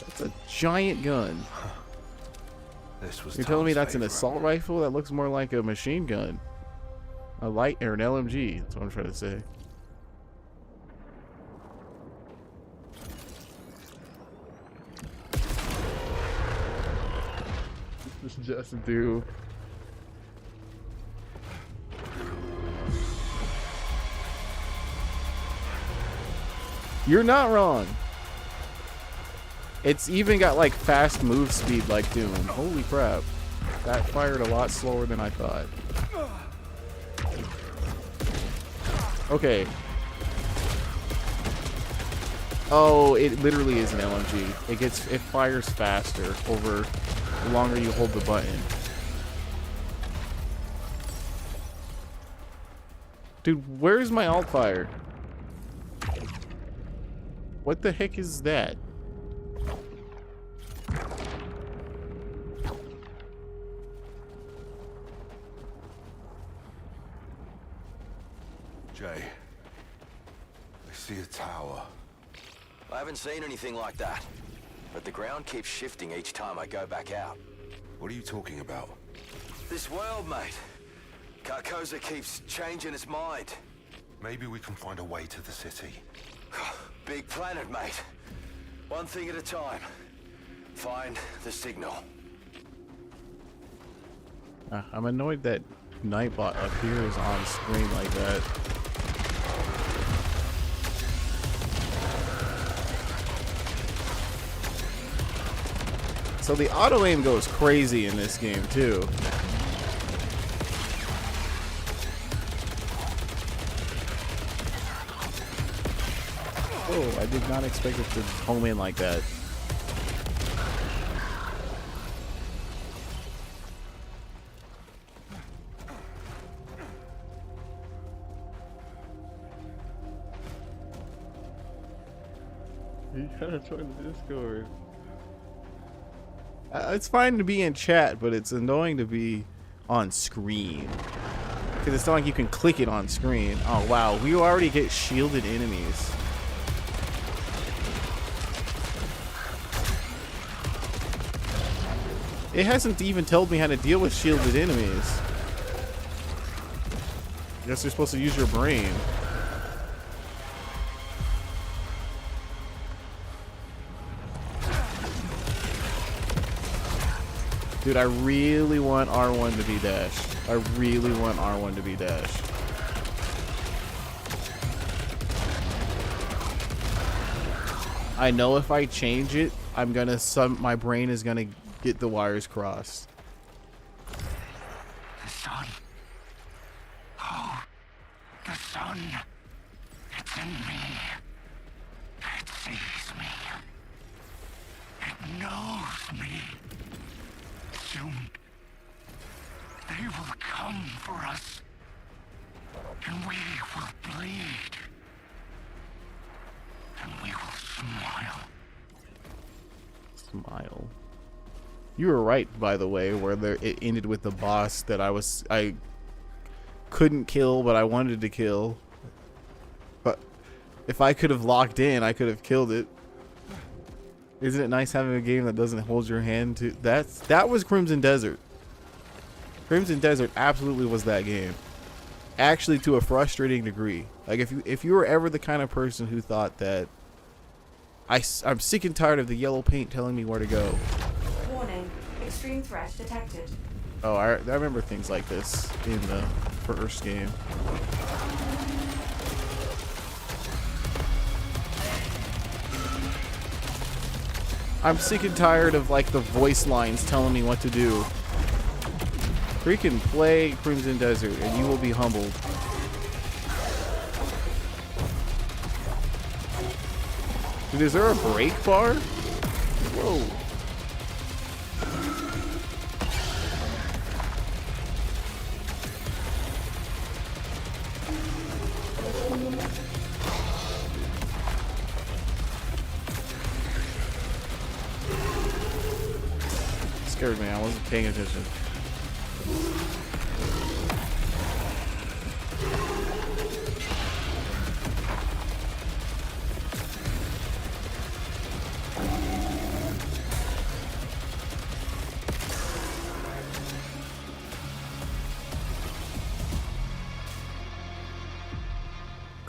That's a giant gun. This was You're telling me Tom's that's an favorite. assault rifle? That looks more like a machine gun. A light or an LMG. That's what I'm trying to say. This just do. You're not wrong. It's even got like fast move speed like Doom. Holy crap. That fired a lot slower than I thought. Okay. Oh, it literally is an LMG. It fires faster over the longer you hold the button. Dude, where's my alt fire? What the heck is that? Jay, I see a tower. I haven't seen anything like that. But the ground keeps shifting each time I go back out. What are you talking about? This world, mate. Carcosa keeps changing its mind. Maybe we can find a way to the city. Big planet, mate. One thing at a time. Find the signal. I'm annoyed that Nightbot appears on screen like that. So the auto aim goes crazy in this game too. Oh, I did not expect it to home in like that. You gotta join the Discord. It's fine to be in chat, but it's annoying to be on screen. Because it's not like you can click it on screen. Oh wow, we already get shielded enemies. It hasn't even told me how to deal with shielded enemies. I guess you're supposed to use your brain. Dude, I really want R1 to be dash. I really want R1 to be dash. I know if I change it, I'm gonna my brain is gonna get the wires crossed. The sun. Oh, the sun. It's in me. It sees me. It knows me. Soon, they will come for us, and we will bleed, and we will smile. Smile. You were right, by the way, where it ended with the boss that I couldn't kill, but I wanted to kill. But if I could have locked in, I could have killed it. Isn't it nice having a game that doesn't hold your hand to that was Crimson Desert. Crimson Desert absolutely was that game. Actually, to a frustrating degree. Like if you were ever the kind of person who thought that I'm sick and tired of the yellow paint telling me where to go. Warning, extreme threat detected. Oh, I remember things like this in the first game. I'm sick and tired of like the voice lines telling me what to do. Freaking play Crimson Desert and you will be humbled. Dude, is there a brake bar? Whoa. Scared me. I wasn't paying attention.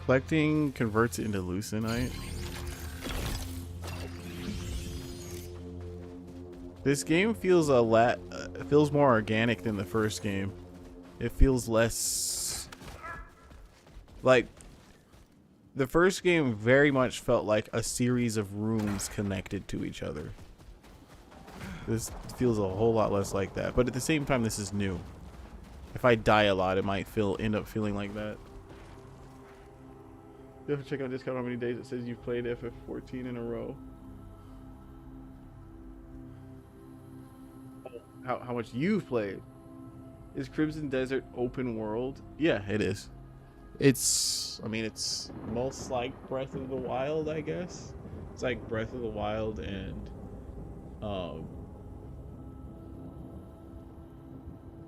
Collecting converts it into leucinite. This game feels feels more organic than the first game. It feels less like the first game very much felt like a series of rooms connected to each other. This feels a whole lot less like that, but at the same time this is new. If I die a lot, it might end up feeling like that. You have to check out Discord how many days it says you've played FF14 in a row. How much you've played. Is Crimson Desert open world? Yeah, it is. I mean, it's most like Breath of the Wild, I guess. It's like Breath of the Wild and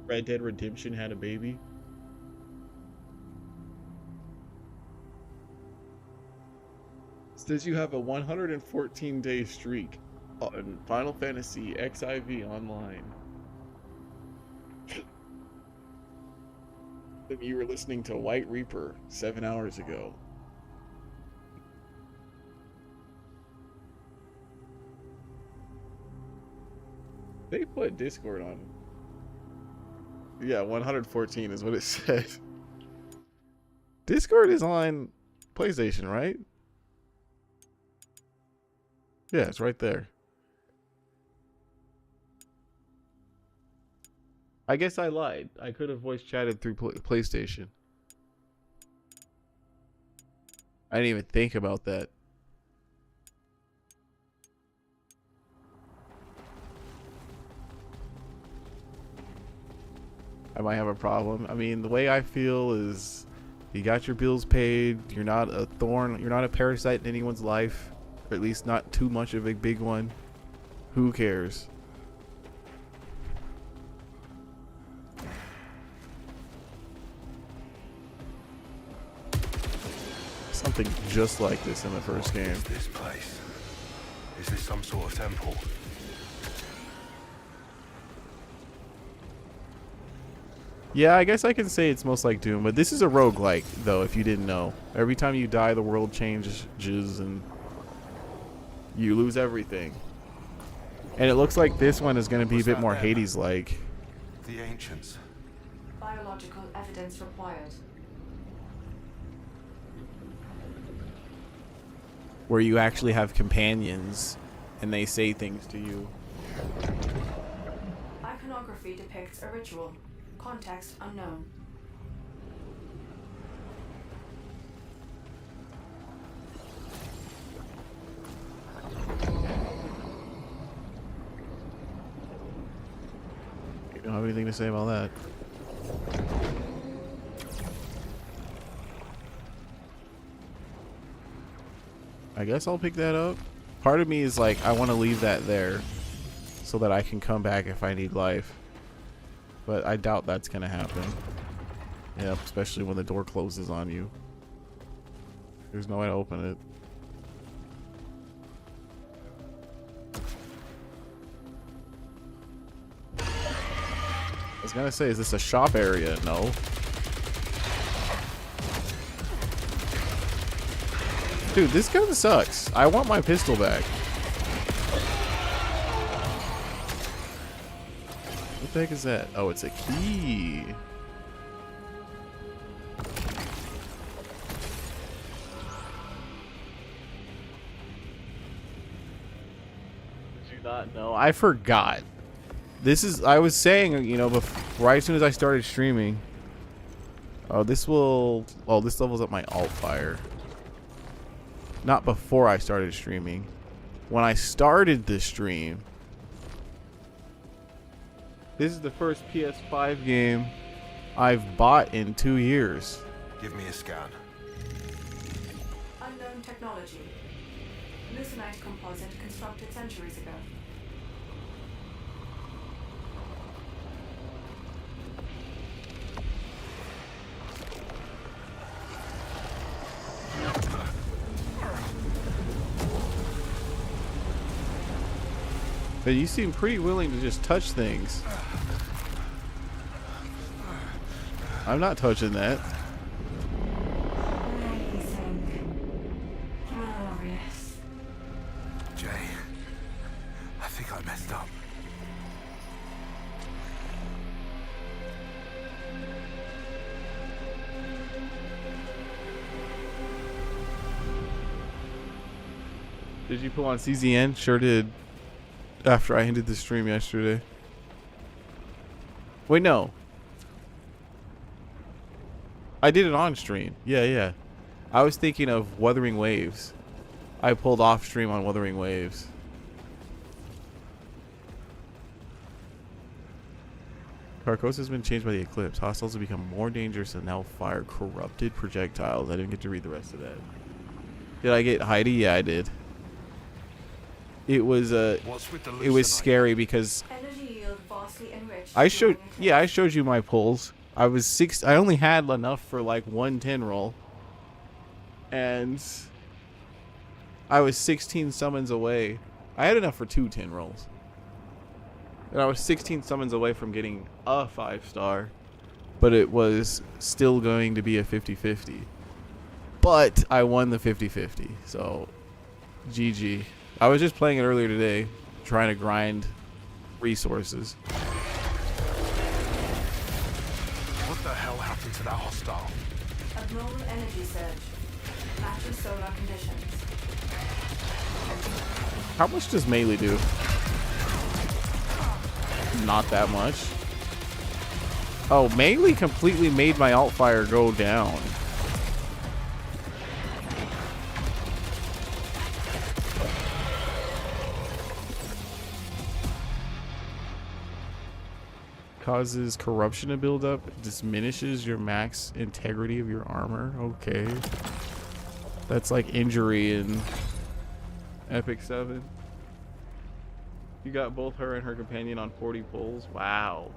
Red Dead Redemption had a baby. Says you have a 114-day streak on Final Fantasy XIV Online. You were listening to White Reaper 7 hours ago. They put Discord on. Yeah, 114 is what it said. Discord is on PlayStation, right? Yeah, it's right there. I guess I lied. I could have voice chatted through PlayStation. I didn't even think about that. I might have a problem. I mean, the way I feel is you got your bills paid. You're not a thorn. You're not a parasite in anyone's life. Or at least not too much of a big one. Who cares? Something just like this in the first game. What is this place? Is this some sort of temple? Yeah, I guess I can say it's most like Doom, but this is a roguelike, though, if you didn't know. Every time you die, the world changes and you lose everything. And it looks like this one is going to be a bit more Hades-like. The ancients. Biological evidence required. Where you actually have companions and they say things to you. Iconography depicts a ritual. Context unknown. You don't have anything to say about that. I guess I'll pick that up. Part of me is like, I want to leave that there so that I can come back if I need life. But I doubt that's going to happen. Yep, especially when the door closes on you. There's no way to open it. I was going to say, is this a shop area? No. Dude, this gun sucks. I want my pistol back. What the heck is that? Oh, it's a key. Did you not know? I forgot. This is, I was saying, you know, before, right as soon as I started streaming. Oh, this will, oh, this levels up my alt fire. Not before I started streaming. When I started this stream. This is the first PS5 game I've bought in 2 years. Give me a scan. Unknown technology. Lucite composite constructed centuries ago. But you seem pretty willing to just touch things. I'm not touching that. Glorious. Jay, I think I messed up. Did you pull on CZN? Sure did. After I ended the stream yesterday. Wait, no. I did it on stream. Yeah. I was thinking of Wuthering Waves. I pulled off stream on Wuthering Waves. Carcosa has been changed by the eclipse. Hostiles have become more dangerous and now fire corrupted projectiles. I didn't get to read the rest of that. Did I get Heidi? Yeah, I did. It was scary because Energy yield vastly enriched. I showed you my pulls. I only had enough for like 110 roll. And I was 16 summons away. I had enough for 2 10 rolls. And I was 16 summons away from getting a 5-star. But it was still going to be a 50-50. But I won the 50-50. So GG. I was just playing it earlier today, trying to grind resources. What the hell happened to that hostile? Abnormal energy surge. Matching solar conditions. How much does melee do? Not that much. Oh, melee completely made my alt fire go down. Causes corruption to build up, diminishes your max integrity of your armor. Okay. That's like injury in Epic 7. You got both her and her companion on 40 pulls. Wow.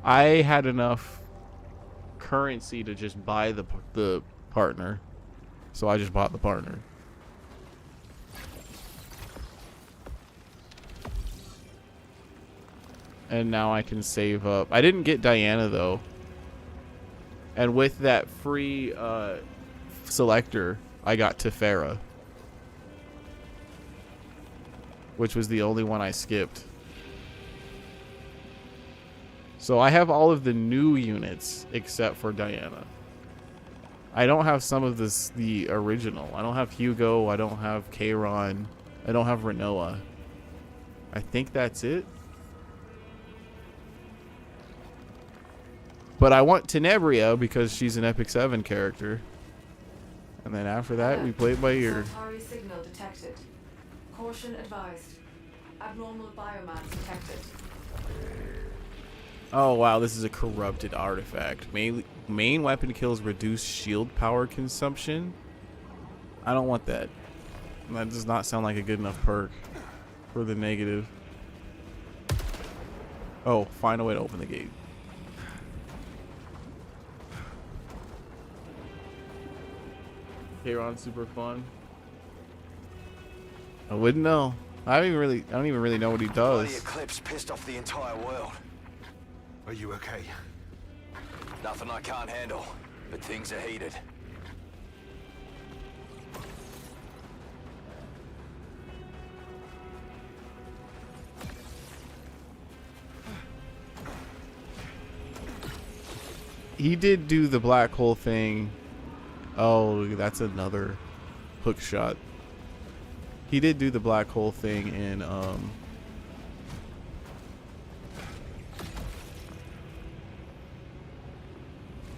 I had enough currency to just buy the partner. So I just bought the partner. And now I can save up. I didn't get Diana though. And with that free selector, I got Tefera, which was the only one I skipped. So I have all of the new units except for Diana. I don't have some of the original. I don't have Hugo. I don't have Kayron. I don't have Renoa. I think that's it. But I want Tenebria because she's an Epic 7 character. And then after that, we play it by ear. Solitary signal detected. Caution advised. Abnormal biomass detected. Oh wow, this is a corrupted artifact. Main weapon kills reduced shield power consumption. I don't want that. That does not sound like a good enough perk for the negative. Oh, find a way to open the gate. Kayron's super fun. I wouldn't know. I don't even really know what he does. The eclipse pissed off the entire world. Are you okay? Nothing I can't handle, but things are heated. He did do the black hole thing. Oh, that's another hook shot. He did do the black hole thing in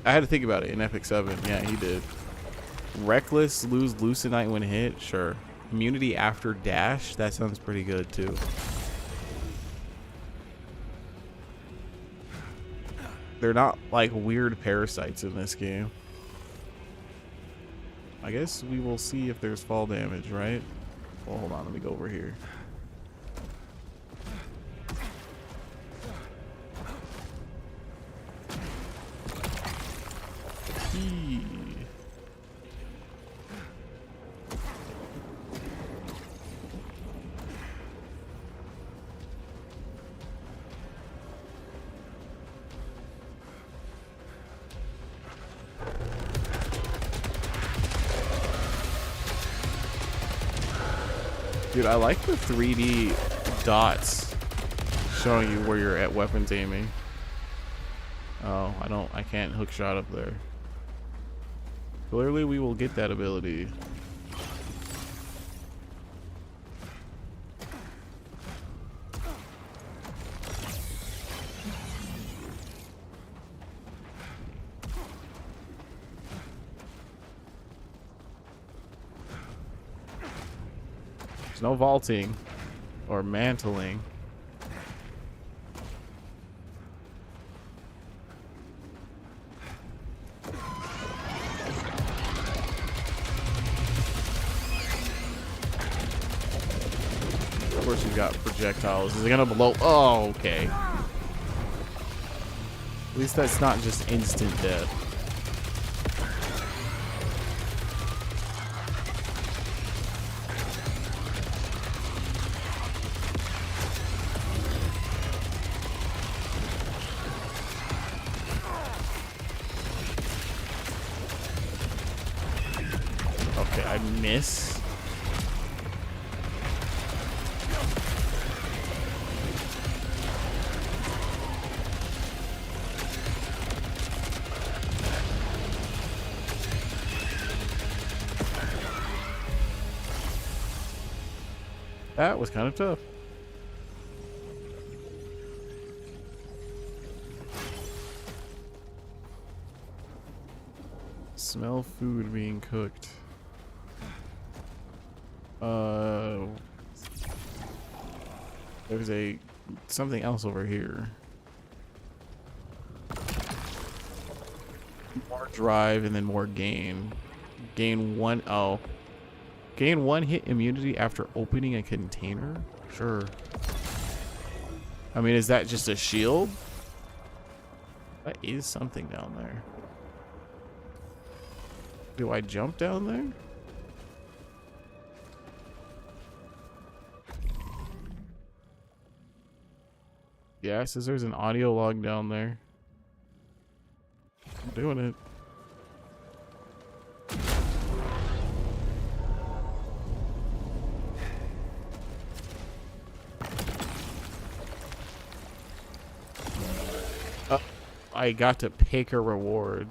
I had to think about it in Epic 7. Yeah, he did. Reckless, lose Lucenite when hit. Sure. Immunity after dash. That sounds pretty good too. They're not like weird parasites in this game. I guess we will see if there's fall damage, right? Well, hold on. Let me go over here. Dude, I like the 3D dots showing you where you're at weapons aiming. Oh, I can't hook shot up there. Clearly we will get that ability. There's no vaulting or mantling. Of course, you've got projectiles. Is it gonna blow? Oh, okay. At least that's not just instant death. Okay, I miss. That was kind of tough. Smell food being cooked. There's something else over here. More drive and then more gain. Gain one. Oh. Gain 1 hit immunity after opening a container? Sure. I mean, is that just a shield? That is something down there. Do I jump down there? Yeah, it says there's an audio log down there. I'm doing it. I got to pick a reward.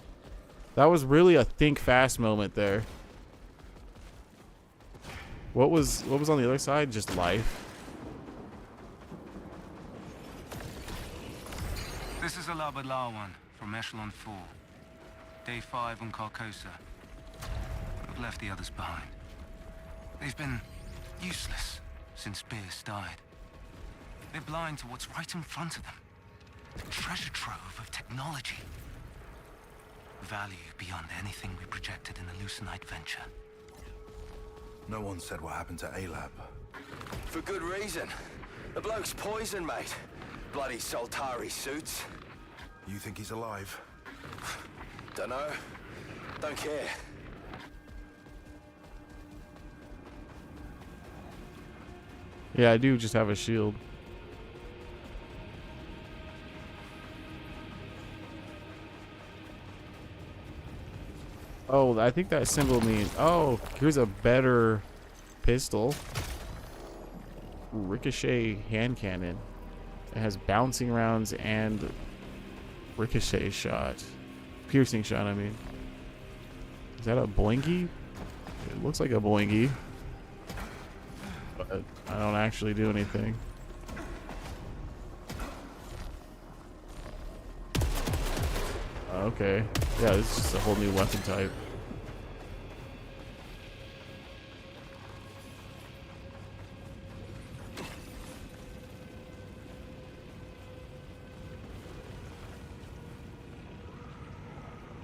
That was really a think fast moment there. What was on the other side? Just life. This is Alabalawan from Echelon 4. Day 5 on Carcosa. I've left the others behind. They've been useless since Pierce died. They're blind to what's right in front of them. A treasure trove of technology. Value beyond anything we projected in the Lucenite venture. No one said what happened to A-Lab. For good reason. The bloke's poison, mate. Bloody Soltari suits. You think he's alive? Dunno. Don't care. Yeah, I do just have a shield. Oh, I think that symbol means... Oh, here's a better pistol. Ricochet hand cannon. It has bouncing rounds and ricochet shot. Piercing shot, I mean. Is that a boingy? It looks like a boingy. But I don't actually do anything. Okay. Yeah, this is just a whole new weapon type.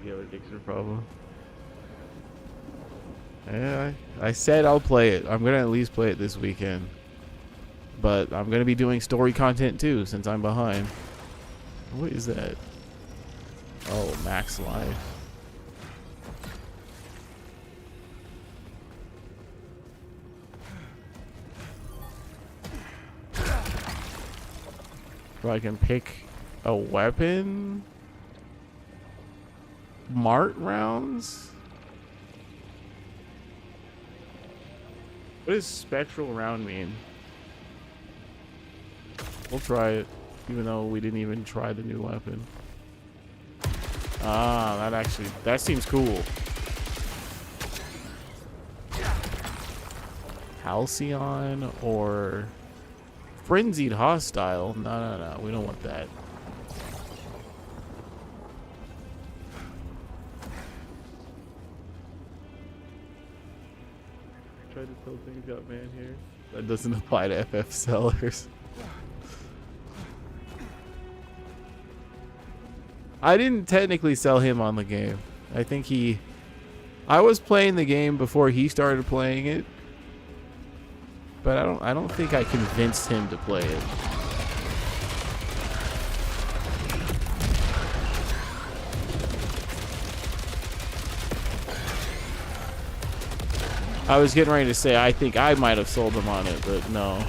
have an addiction problem. Yeah, I said I'll play it. I'm gonna at least play it this weekend. But I'm gonna be doing story content too, since I'm behind. What is that? Oh, max life. So I can pick a weapon? Mart rounds? What does spectral round mean? We'll try it, even though we didn't even try the new weapon. Ah, that seems cool. Halcyon or Frenzied Hostile? No, we don't want that. Tried to tell things got man here. That doesn't apply to FF sellers. I didn't technically sell him on the game. I think I was playing the game before he started playing it. But I don't think I convinced him to play it. I was getting ready to say I think I might have sold him on it, but no.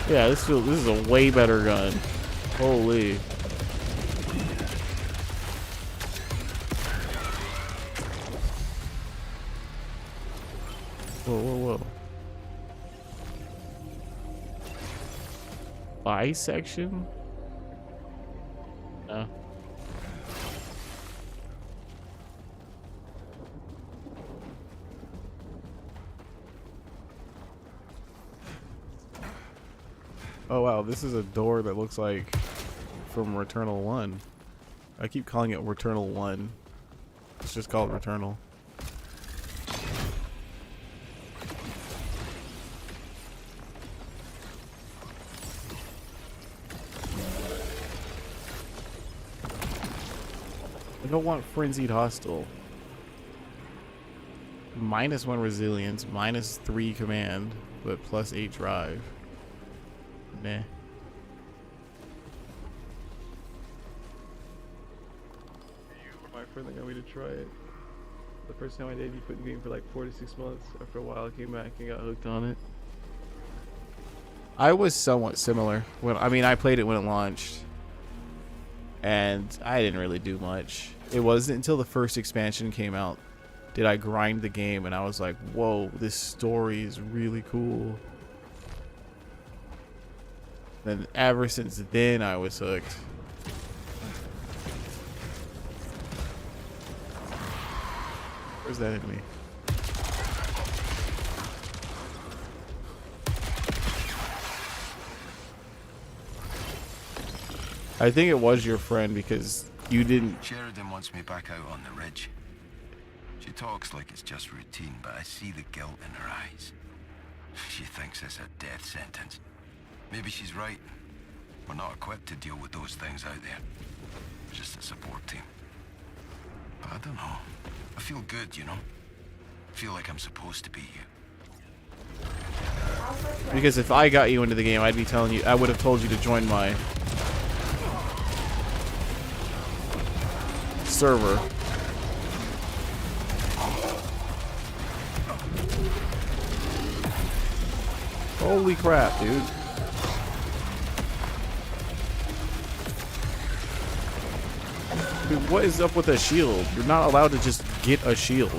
Yeah, this is a way better gun. Holy. Whoa. Bisection? No. Oh wow, this is a door that looks like from Returnal 1. I keep calling it Returnal 1. It's just called Returnal. I don't want Frenzied Hostile. -1 resilience, -3 command, but +8 drive. Nah. My friend got me to try it. The first time I did, you put in the game for like 4 to 6 months. After a while, I came back and got hooked on it. I was somewhat similar. I played it when it launched, and I didn't really do much. It wasn't until the first expansion came out did I grind the game, and I was like, whoa, this story is really cool. And ever since then, I was hooked. Where's that enemy? I think it was your friend because you didn't. Sheridan wants me back out on the ridge. She talks like it's just routine, but I see the guilt in her eyes. She thinks it's a death sentence. Maybe she's right. We're not equipped to deal with those things out there. We're just a support team. But I don't know. I feel good, you know? I feel like I'm supposed to be here. Because if I got you into the game, I'd be telling you, I would have told you to join my server. Holy crap, dude. Dude, what is up with a shield? You're not allowed to just get a shield.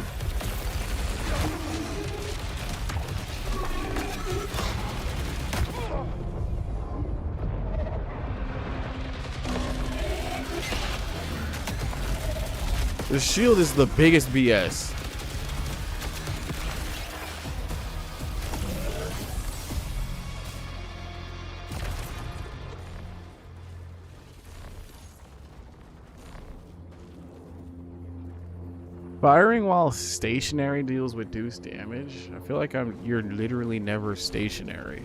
The shield is the biggest BS. Firing while stationary deals reduced damage. I feel like you're literally never stationary.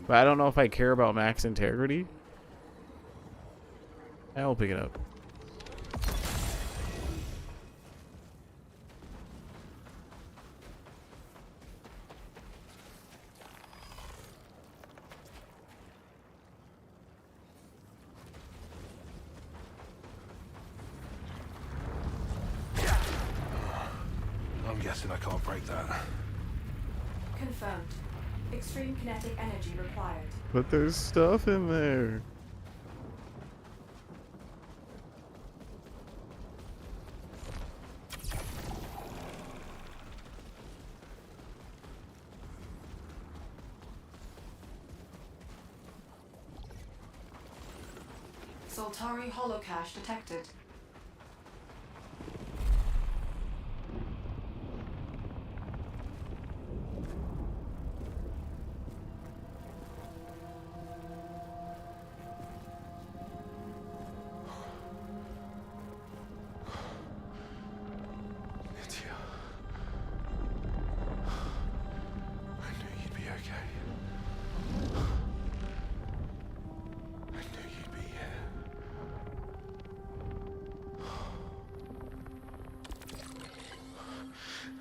But I don't know if I care about max integrity. I will pick it up. I'm guessing I can't break that. Confirmed. Extreme kinetic energy required. But there's stuff in there. Soltari holocache detected.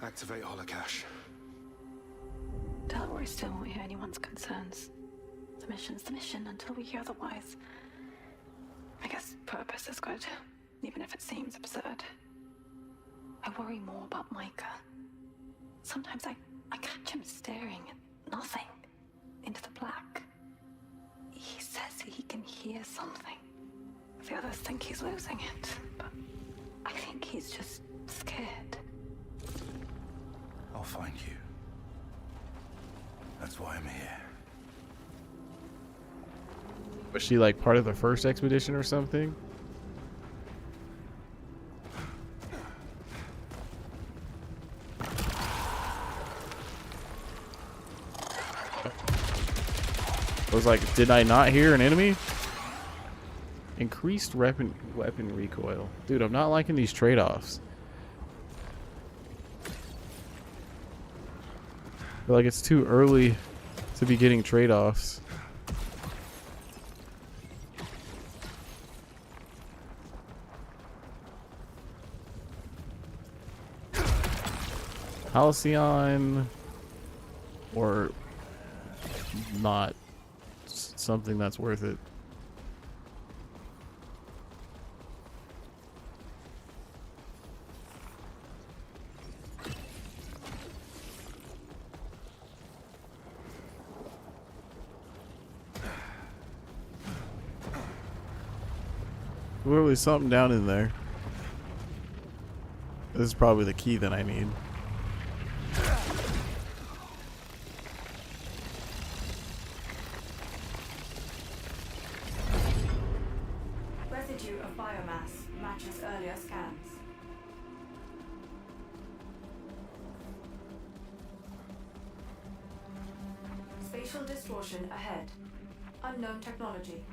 Activate holocache. Delaware still won't hear anyone's concerns. The mission's the mission until we hear otherwise. I guess purpose is good, even if it seems absurd. I worry more about Micah. Sometimes I catch him staring at nothing, into the black. He says he can hear something. The others think he's losing it, but I think he's just scared. I'll find you. That's why I'm here. Was she like part of the first expedition or something? I was like, did I not hear an enemy? Increased weapon recoil. Dude, I'm not liking these trade-offs. I feel like it's too early to be getting trade-offs. Halcyon or not something that's worth it. Literally something down in there. This is probably the key that I need. Residue of biomass matches earlier scans. Spatial distortion ahead. Unknown technology.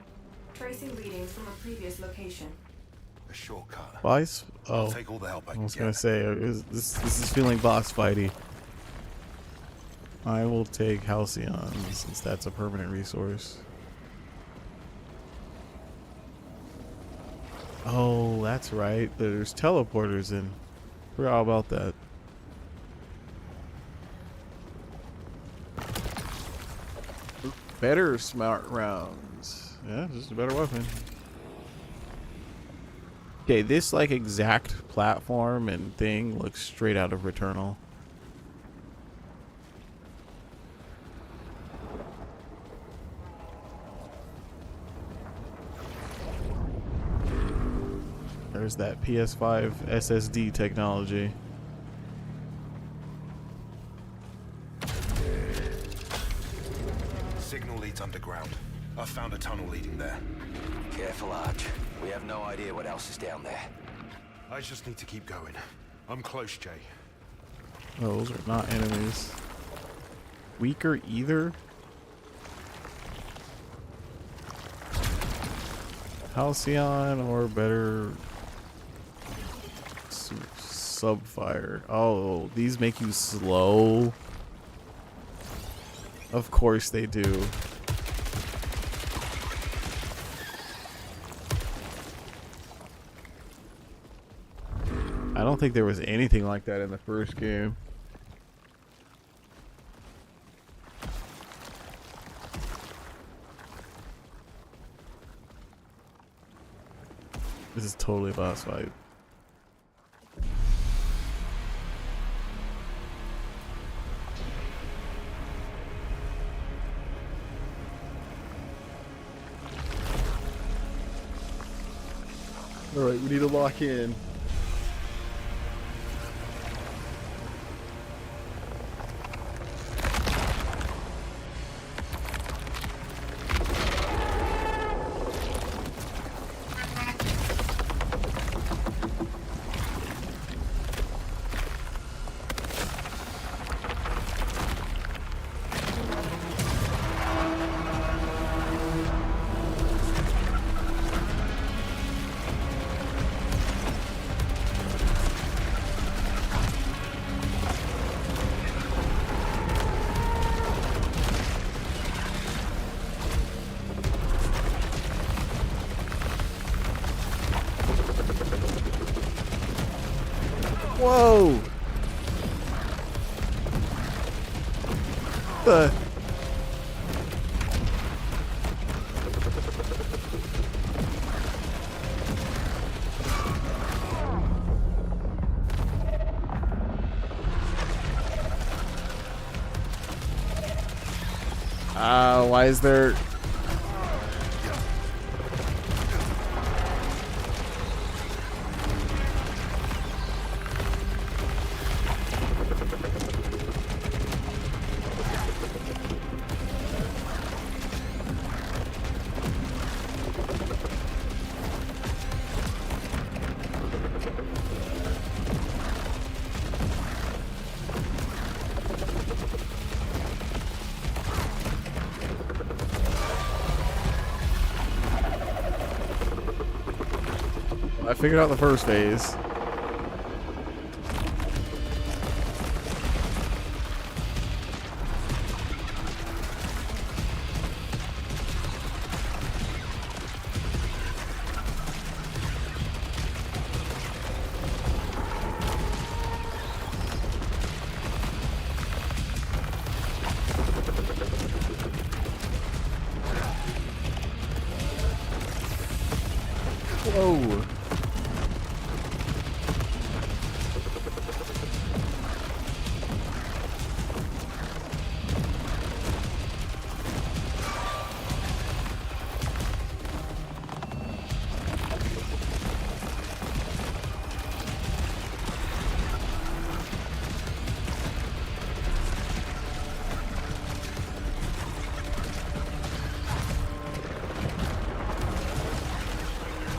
Tracing readings from a previous location. A shortcut. Boss? Oh, I'll take all the help I I was can gonna get. say this is feeling boss fighty. I will take Halcyon since that's a permanent resource. Oh, that's right. There's teleporters in. Forgot all about that. Better smart rounds. Yeah, just a better weapon. Okay, this like exact platform and thing looks straight out of Returnal. There's that PS5 SSD technology. Signal leads underground. I've found a tunnel leading there. Careful, Arch. We have no idea what else is down there. I just need to keep going. I'm close, Jay. Oh, those are not enemies. Weaker either. Halcyon or better subfire. Oh, these make you slow. Of course they do. I don't think there was anything like that in the first game. This is totally a boss fight. Alright, we need to lock in. Whoa! The why is there I figured out the first phase. Whoa.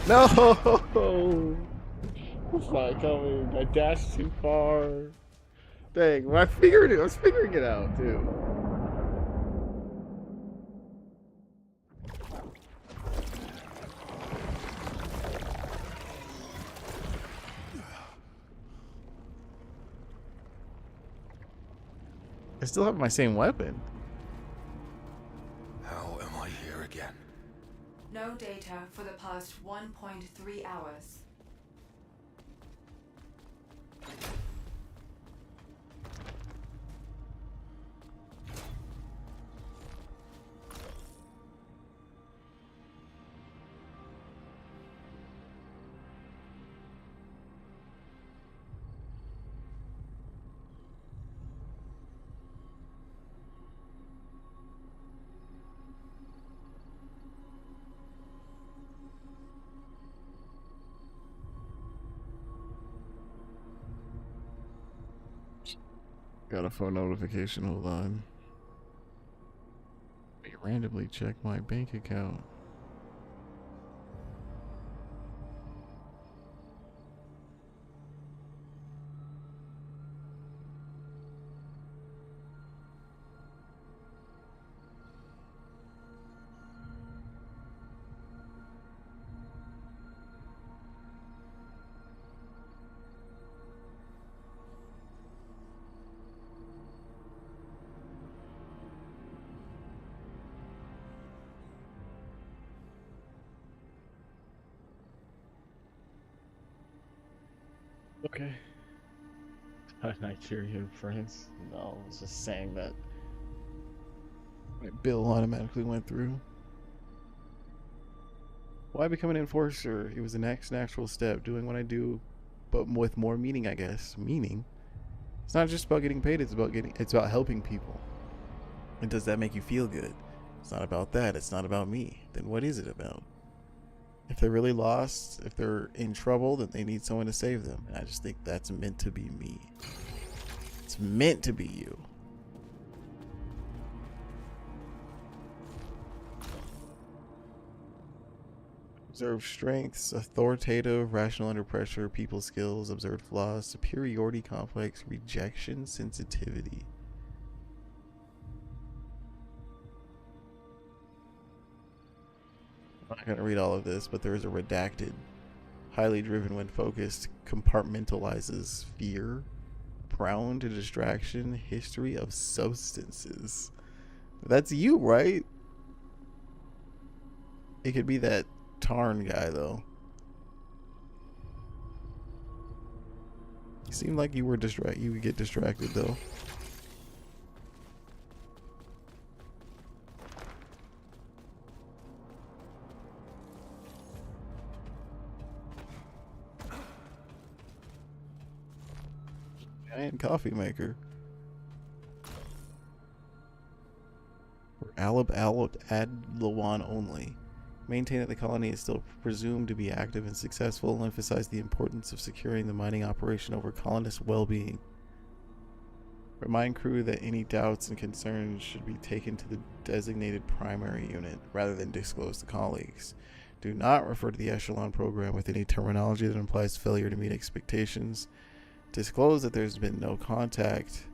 No! It's not coming. I dashed too far. Dang, well, I figured it. I was figuring it out too. I still have my same weapon. How am I here again? No data for the past 1.3 hours. Got a phone notification, hold on. I randomly check my bank account. Okay. Nigerian friends. No, I was just saying that my bill automatically went through. Why become an enforcer? It was the next natural step, doing what I do, but with more meaning, I guess. Meaning? It's not just about getting paid, it's about helping people. And does that make you feel good? It's not about that, it's not about me. Then what is it about? If they're really lost, if they're in trouble, then they need someone to save them. And I just think that's meant to be me. It's meant to be you. Observe strengths, authoritative, rational under pressure, people skills, observed flaws, superiority complex, rejection, sensitivity. I'm not going to read all of this, but there is a redacted, highly driven when focused, compartmentalizes fear, prone to distraction, history of substances. That's you, right? It could be that Tarn guy, though. You seemed like you were you would get distracted, though. Giant coffee maker. For Adlawan only. Maintain that the colony is still presumed to be active and successful. Emphasize the importance of securing the mining operation over colonists' well-being. Remind crew that any doubts and concerns should be taken to the designated primary unit rather than disclosed to colleagues. Do not refer to the Echelon program with any terminology that implies failure to meet expectations. Disclose that there's been no contact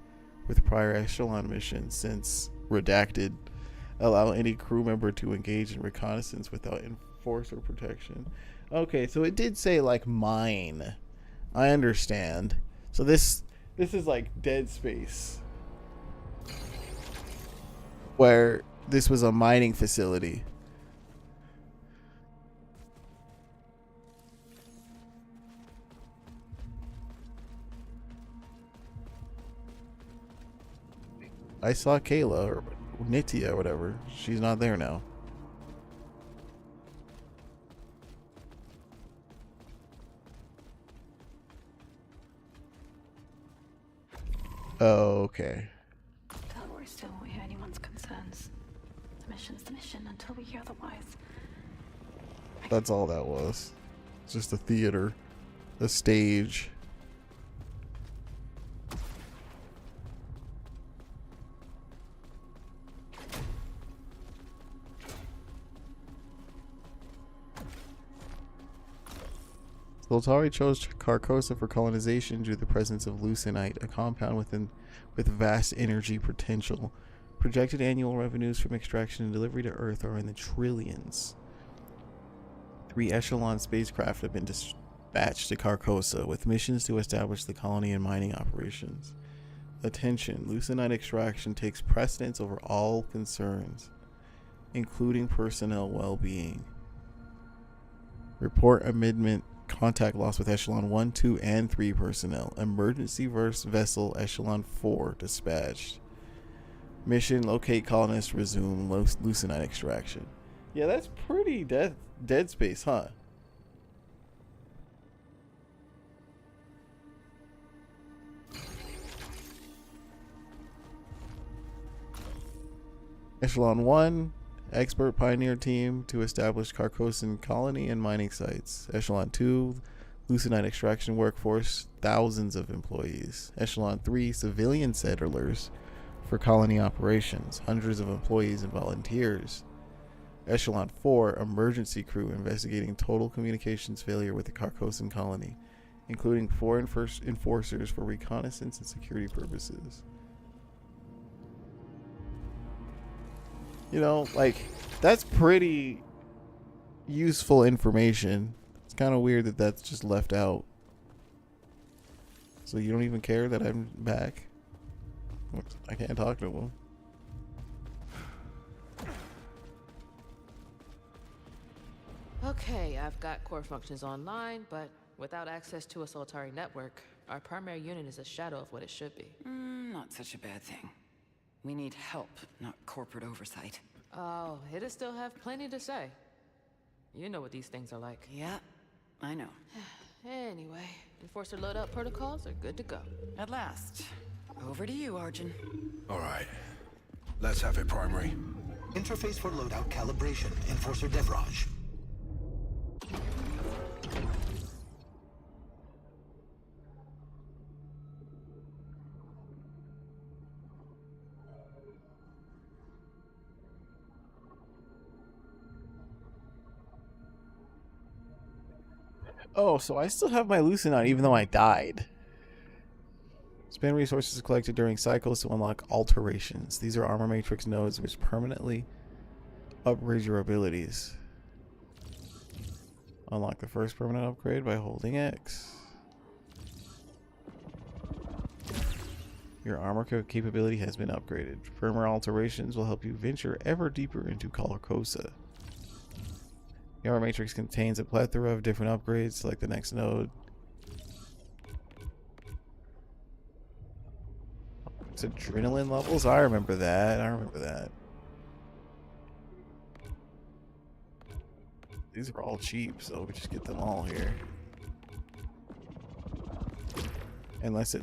with prior Echelon missions since redacted. Allow any crew member to engage in reconnaissance without enforcer protection. Okay, so it did say like mine. I understand. So this is like Dead Space, where this was a mining facility. I saw Kayla or Nitya or whatever. She's not there now. Oh, okay. Don't worry, still won't hear anyone's concerns. The mission's the mission until we hear otherwise. That's all that was. It's just a theater, a stage. Zoltari chose Carcosa for colonization due to the presence of leucinite, a compound with vast energy potential. Projected annual revenues from extraction and delivery to Earth are in the trillions. 3 Echelon spacecraft have been dispatched to Carcosa with missions to establish the colony and mining operations. Attention, leucinite extraction takes precedence over all concerns, including personnel well-being. Report amendment. Contact lost with Echelon 1, 2, and 3 personnel. Emergency vessel Echelon 4 dispatched. Mission locate colonists, resume leucinite extraction. Yeah, that's pretty Dead Space, huh? Echelon 1, expert pioneer team to establish Carcosan colony and mining sites. Echelon 2, leucinite extraction workforce, thousands of employees. Echelon 3, civilian settlers for colony operations, hundreds of employees and volunteers. Echelon 4, emergency crew investigating total communications failure with the Carcosan colony, including 4 enforcers for reconnaissance and security purposes. You know, like, that's pretty useful information. It's kind of weird that that's just left out. So you don't even care that I'm back? I can't talk to him. Okay, I've got core functions online, but Without access to a Solitari network, our primary unit is a shadow of what it should be. Not such a bad thing. We need help, not corporate oversight. Oh, it'll still have plenty to say. You know what these things are like. Yeah, I know. Anyway, Enforcer load-up protocols are good to go. At last. Over to you, Arjun. All right. Let's have it, Primary. Interface for loadout calibration, Enforcer Devraj. Oh, so I still have my Lucent on even though I died. Spend resources collected during cycles to unlock alterations. These are armor matrix nodes which permanently upgrade your abilities. Unlock the first permanent upgrade by holding X. Your armor capability has been upgraded. Firmware alterations will help you venture ever deeper into Carcosa. The armor matrix contains a plethora of different upgrades. Select the next node. It's adrenaline levels. I remember that. These are all cheap, so we just get them all here. Unless it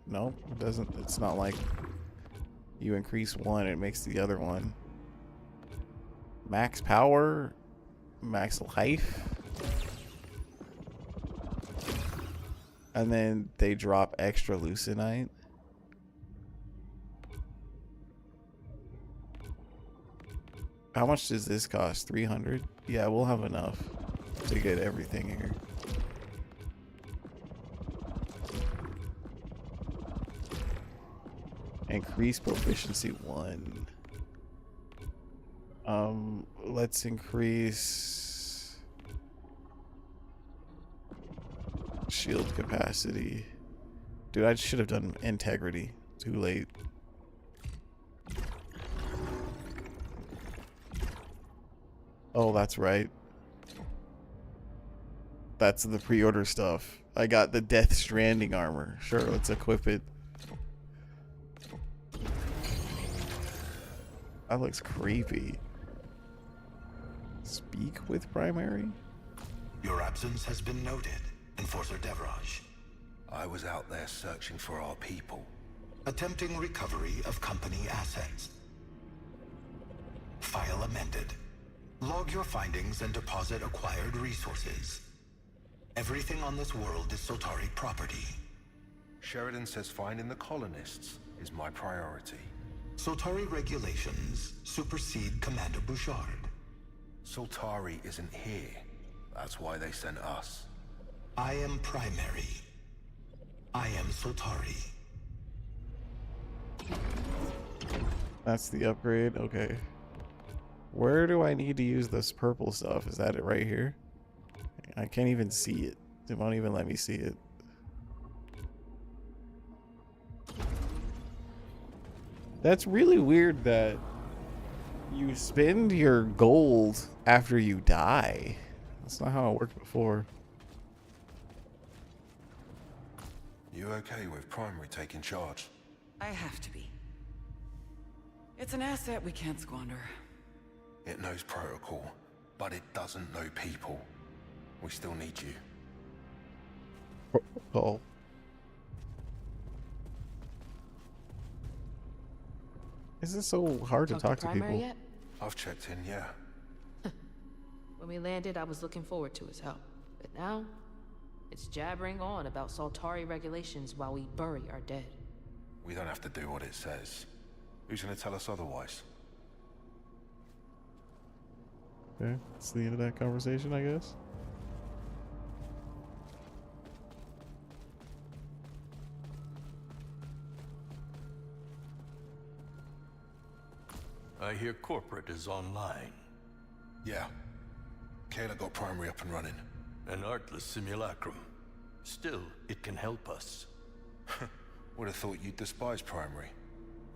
nope, it doesn't. It's not like you increase one, it makes the other one. Max power. Max life, and then they drop extra Lucenite. How much does this cost? 300? Yeah, we'll have enough to get everything here. Increase proficiency 1. Let's increase shield capacity. Dude, I should have done integrity. Too late. Oh, that's right. That's the pre-order stuff. I got the Death Stranding armor. Sure, let's equip it. That looks creepy. Speak with Primary? Your absence has been noted, Enforcer Devraj. I was out there searching for our people. Attempting recovery of company assets. File amended. Log your findings and deposit acquired resources. Everything on this world is Solitari property. Sheridan says finding the colonists is my priority. Solitari regulations supersede Commander Bouchard. Solitari isn't here. That's why they sent us. I am Primary. I am Solitari. That's the upgrade? Okay. Where do I need to use this purple stuff? Is that it right here? I can't even see it. It won't even let me see it. That's really weird that you spend your gold after you die. That's not how it worked before. You okay with Primary taking charge? I have to be. It's an asset we can't squander. It knows protocol, but it doesn't know people. We still need you. Oh. Is it so hard to talk to people? Yet? I've checked in, yeah. When we landed, I was looking forward to his help. But now, it's jabbering on about Solitari regulations while we bury our dead. We don't have to do what it says. Who's gonna tell us otherwise? Okay, that's the end of that conversation, I guess. I hear corporate is online. Yeah. Kayla got Primary up and running. An artless simulacrum. Still, it can help us. Would have thought you'd despise Primary.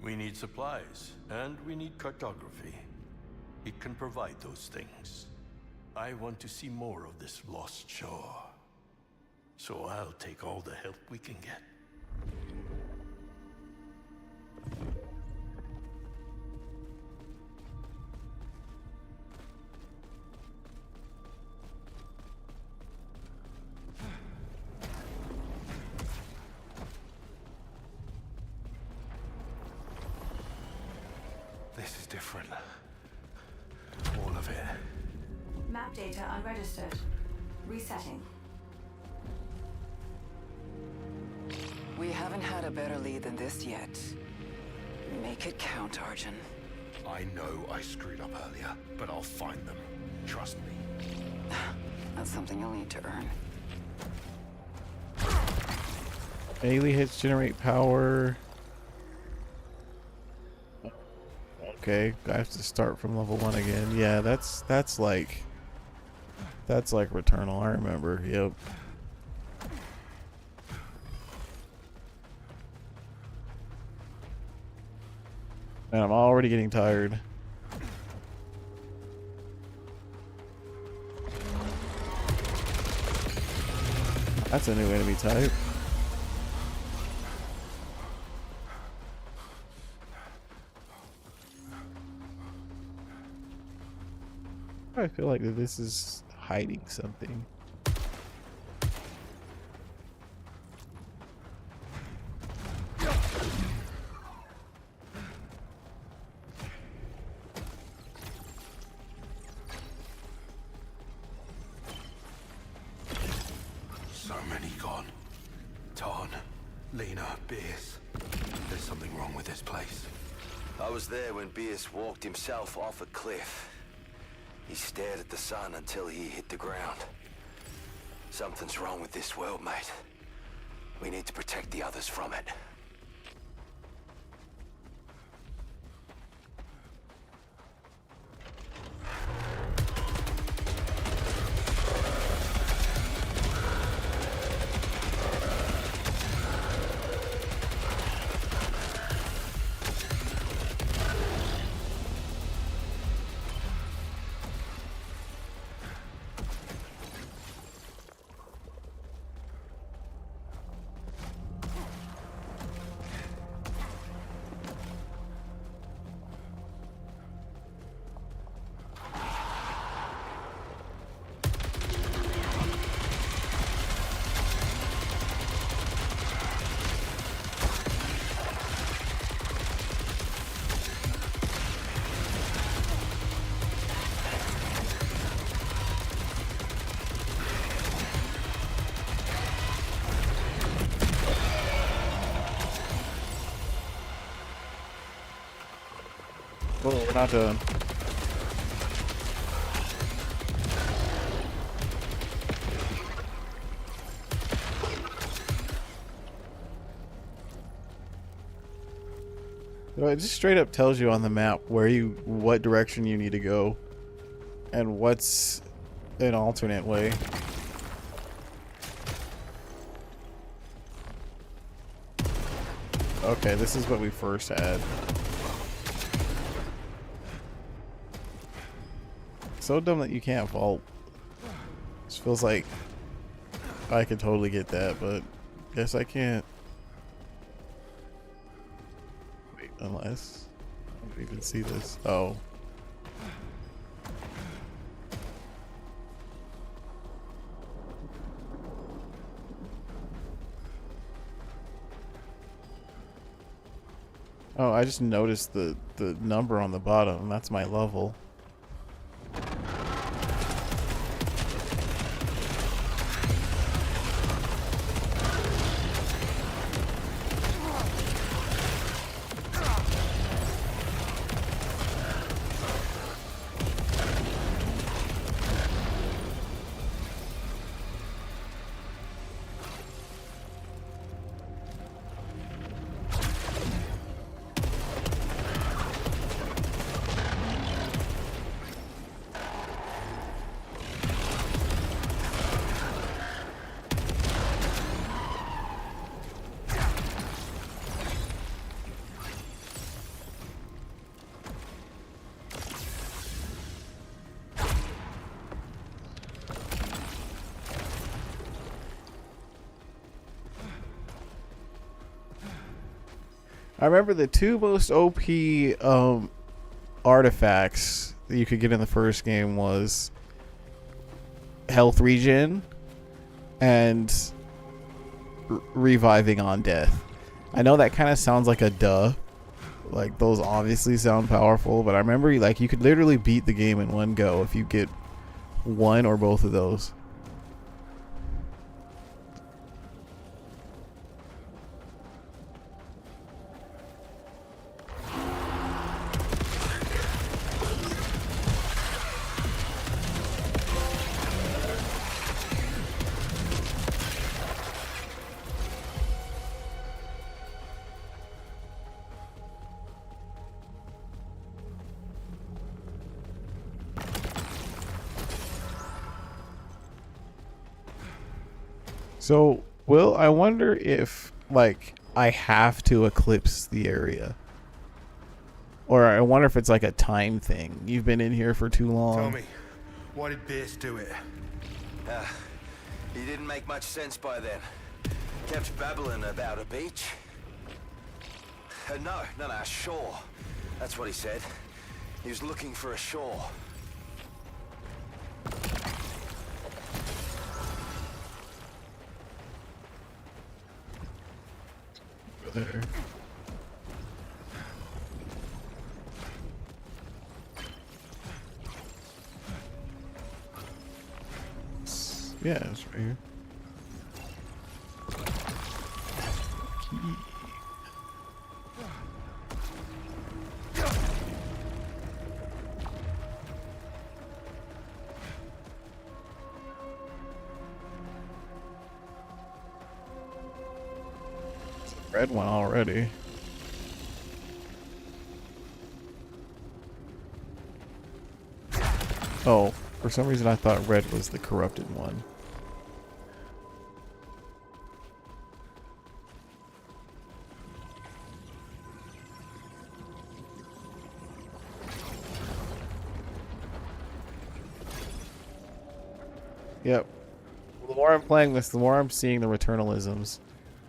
We need supplies, and we need cartography. It can provide those things. I want to see more of this lost shore. So I'll take all the help we can get. This is different. All of it. Map data unregistered. Resetting. We haven't had a better lead than this yet. Make it count, Arjun. I know I screwed up earlier, but I'll find them. Trust me. That's something you'll need to earn. Melee hits generate power. Okay, I have to start from level 1 again. Yeah, that's like Returnal, I remember. Yep. And I'm already getting tired. That's a new enemy type. I feel like this is hiding something. So many gone. Tarn, Lena, Beers. There's something wrong with this place. I was there when Beers walked himself off a cliff. He stared at the sun until he hit the ground. Something's wrong with this world, mate. We need to protect the others from it. Oh, we're not done. So it just straight up tells you on the map what direction you need to go and what's an alternate way. Okay, this is what we first had. So dumb that you can't vault. This feels like I could totally get that, but guess I can't. Wait, unless I don't even see this. Oh. Oh, I just noticed the number on the bottom. That's my level. I remember the two most OP artifacts that you could get in the first game was health regen and reviving on death. I know that kind of sounds like a duh. Like, those obviously sound powerful, but I remember, like, you could literally beat the game in one go if you get one or both of those. So, Will, I wonder if, like, I have to eclipse the area. Or I wonder if it's like a time thing. You've been in here for too long. Tell me, why did Bierce do it? He didn't make much sense by then. Kept babbling about a beach. No, a shore. That's what he said. He was looking for a shore. There. Yeah, it's right here. Red one already. Oh, for some reason I thought red was the corrupted one. Yep. The more I'm playing this, the more I'm seeing the returnalisms.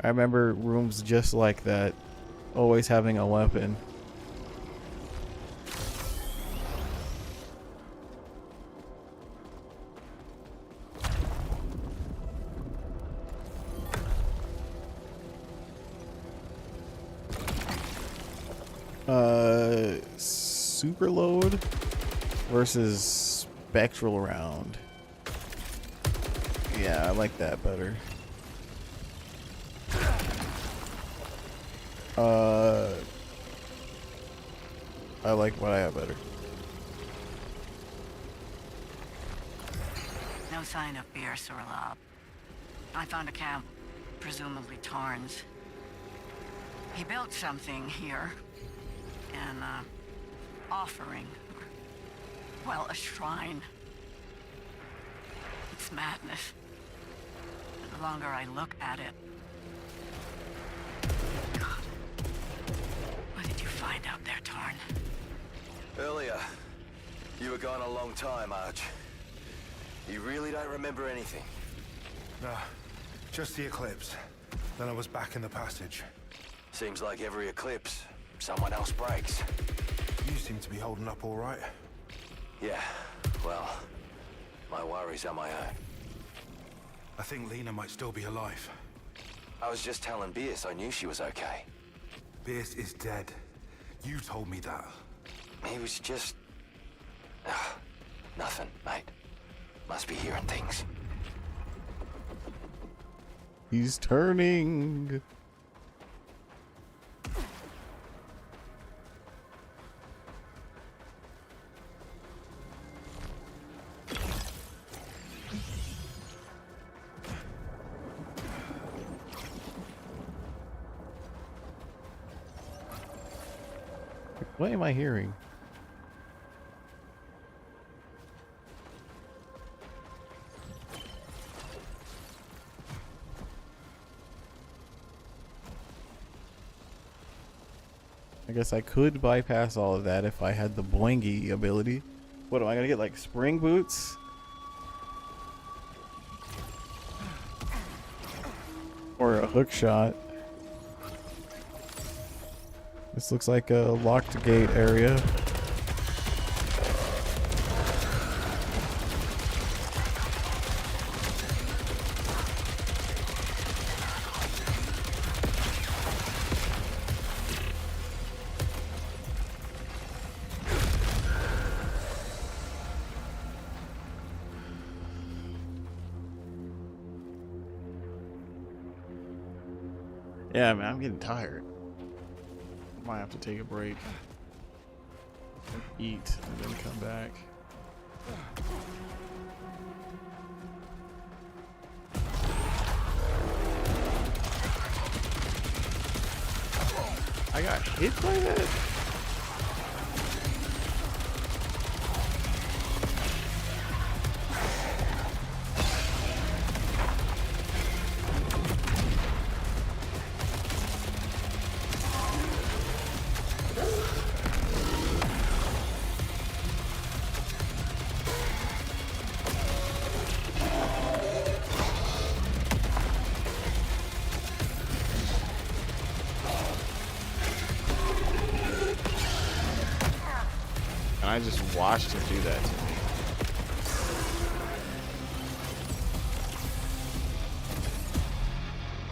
I remember rooms just like that, always having a weapon. Super load versus spectral round. Yeah, I like that better. I like what I have better. No sign of Bierce or Lob. I found a camp, presumably Tarn's. He built something here. An offering. Well, a shrine. It's madness. The longer I look at it. God. What did you find out there, Tarn? Earlier, you were gone a long time, Arch. You really don't remember anything? Nah, just the eclipse. Then I was back in the passage. Seems like every eclipse, someone else breaks. You seem to be holding up all right. Yeah, well, my worries are my own. I think Lena might still be alive. I was just telling Bierce I knew she was okay. Bierce is dead. You told me that. He was just... nothing, mate. Must be hearing things. He's turning. What am I hearing? I guess I could bypass all of that if I had the boingy ability. What am I gonna get, like spring boots? Or a hook shot? This looks like a locked gate area. Yeah, man, I'm getting tired. Might have to take a break and eat and then come back. I got hit by that? And I just watched him do that to me.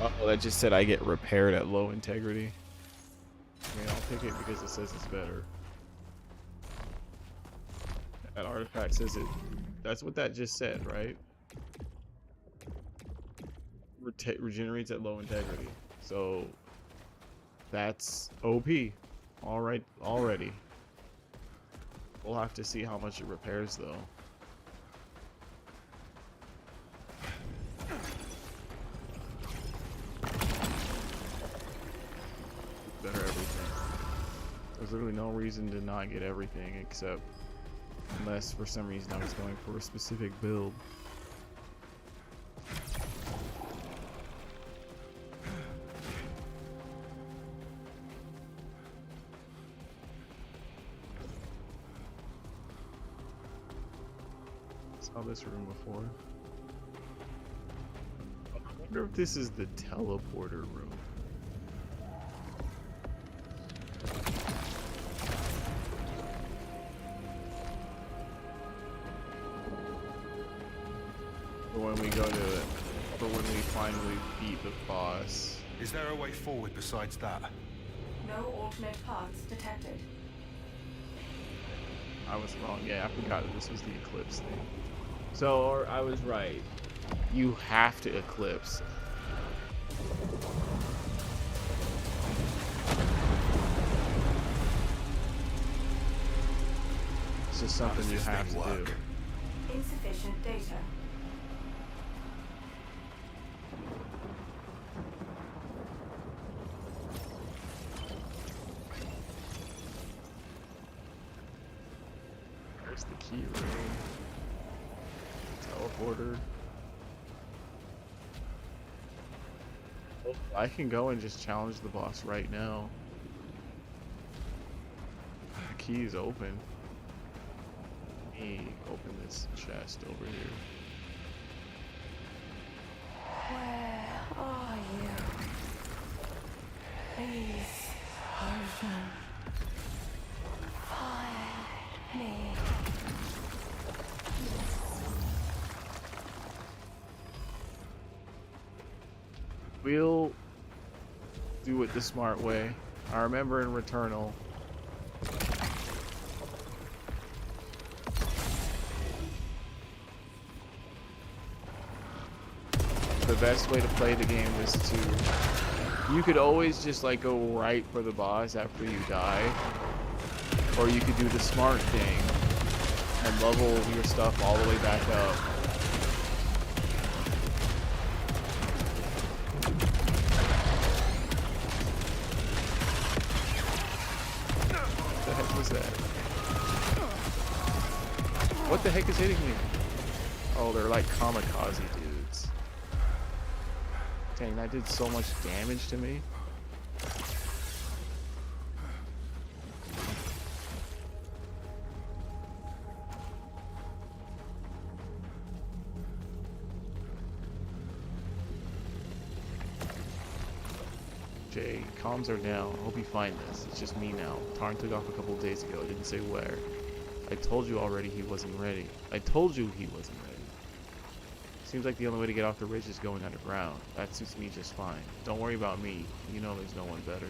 Oh, that just said I get repaired at low integrity. I mean, I'll pick it because it says it's better. That artifact says it. That's what that just said, right? Regenerates at low integrity. So that's OP. All right, already. We'll have to see how much it repairs, though. Better everything. There's literally no reason to not get everything, except unless for some reason I was going for a specific build. Saw this room before. I wonder if this is the teleporter room. When we go to it, for when we finally beat the boss. Is there a way forward besides that? No alternate paths detected. I was wrong. Yeah, I forgot that this was the eclipse thing. So, or I was right. You have to eclipse. It's just something you have to do. Insufficient data. There's the key room. Teleporter. Oh, I can go and just challenge the boss right now. The key is open. Let me open this chest over here. Where are you? Please, ocean. Find me. We'll do it the smart way. I remember in Returnal. The best way to play the game is to... You could always just like go right for the boss after you die. Or you could do the smart thing and level your stuff all the way back up. What the heck was that? What the heck is hitting me? Oh, they're like kamikaze dudes. Dang, that did so much damage to me. Jay, comms are down. I hope you find this. It's just me now. Tarn took off a couple days ago. I didn't say where. I told you already he wasn't ready. I told you he wasn't ready. Seems like the only way to get off the ridge is going underground. That suits me just fine. Don't worry about me. You know there's no one better.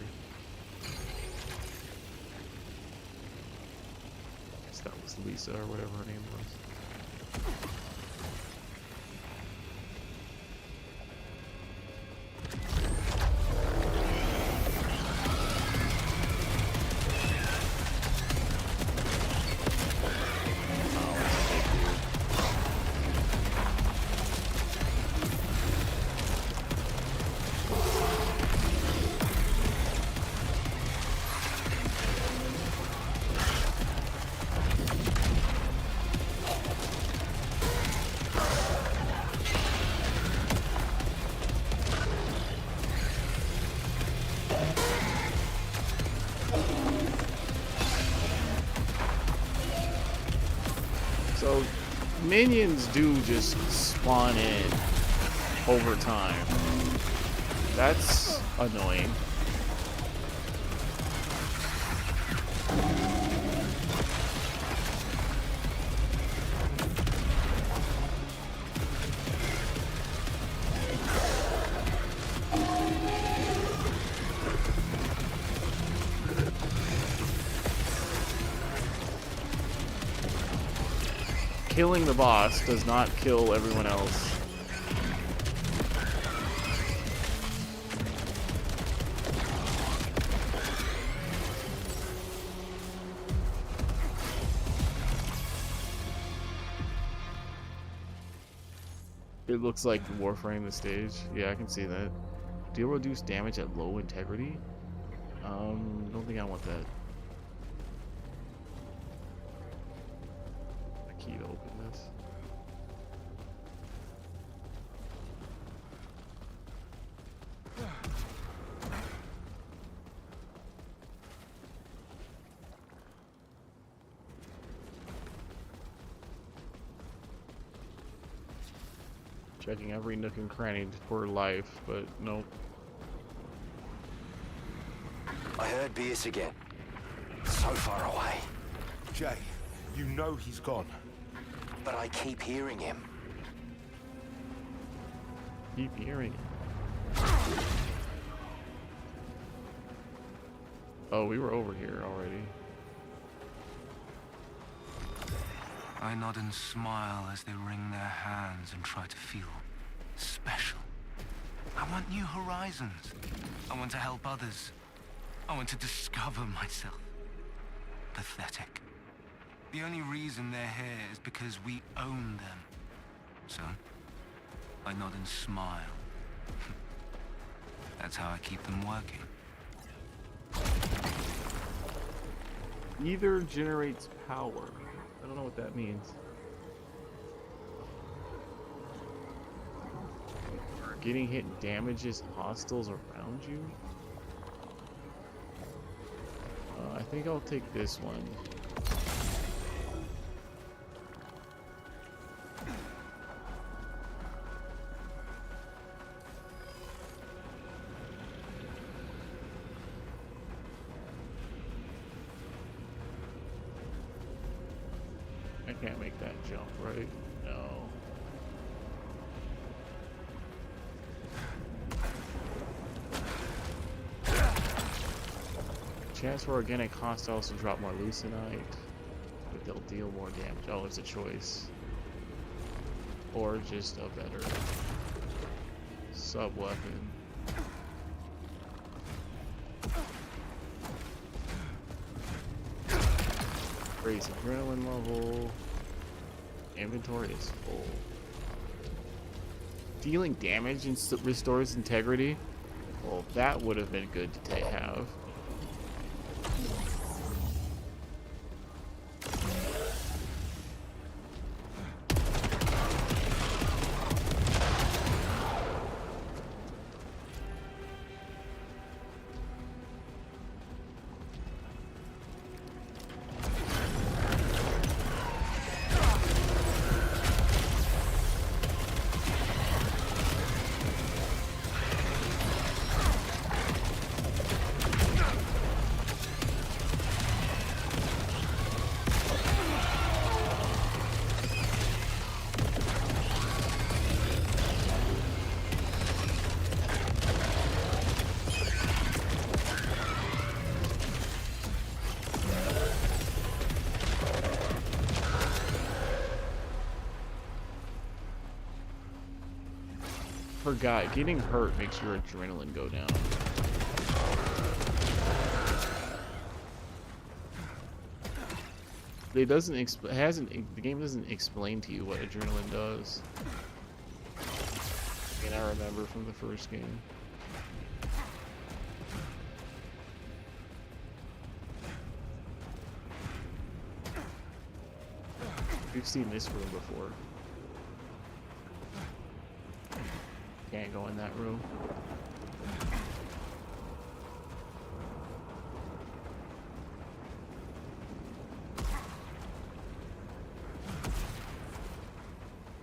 I guess that was Lisa or whatever her name was. So, minions do just spawn in over time. That's annoying. Killing the boss does not kill everyone else. It looks like Warframe the stage. Yeah, I can see that. Deal reduced damage at low integrity? Don't think I want that. Key to open this. Checking every nook and cranny for life, but nope. I heard Bierce again. So far away. Jay, you know he's gone. But I keep hearing him. Keep hearing him. Oh, we were over here already. I nod and smile as they wring their hands and try to feel special. I want new horizons. I want to help others. I want to discover myself. Pathetic. The only reason they're here is because we own them. So, I nod and smile. That's how I keep them working. Either generates power. I don't know what that means. Getting hit damages hostiles around you? I think I'll take this one. I can't make that jump, right? No. Chance for organic hostiles to drop more leucinite, but they'll deal more damage. Oh, it's a choice. Or just a better sub-weapon. Raise adrenaline level. Inventory is full. Dealing damage and restores integrity? Well, that would have been good to have. Forgot, getting hurt makes your adrenaline go down. It doesn't the game doesn't explain to you what adrenaline does. And I remember from the first game. We've seen this room before. Can't go in that room.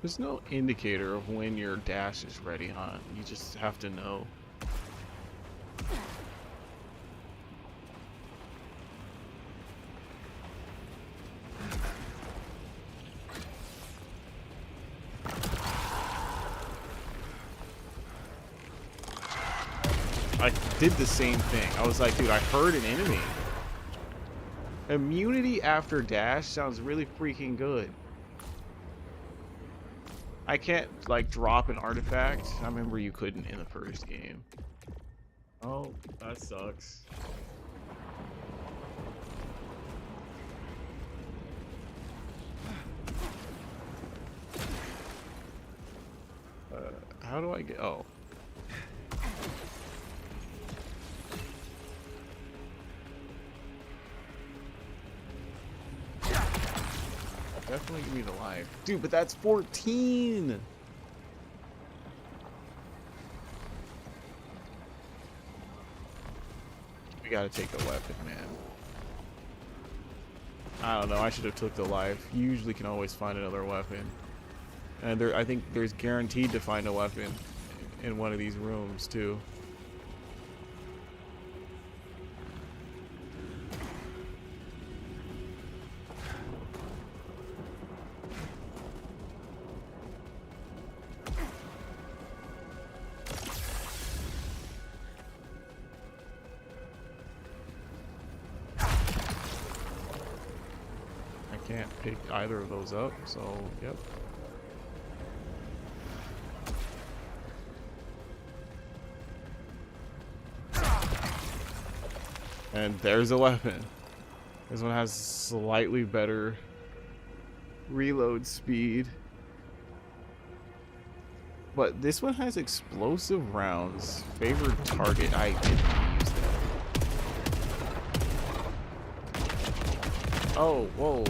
There's no indicator of when your dash is ready, huh? You just have to know. I did the same thing. I was like, dude, I heard an enemy. Immunity after dash sounds really freaking good. I can't, like, drop an artifact. I remember you couldn't in the first game. Oh, that sucks. How do I get... Oh. Definitely give me the life. Dude, but that's 14! We gotta take the weapon, man. I don't know, I should have took the life. You usually can always find another weapon. And I think there's guaranteed to find a weapon in one of these rooms, too. Can't pick either of those up, so yep. And there's a weapon. This one has slightly better reload speed, but this one has explosive rounds. Favored target. I didn't use that. Oh, whoa.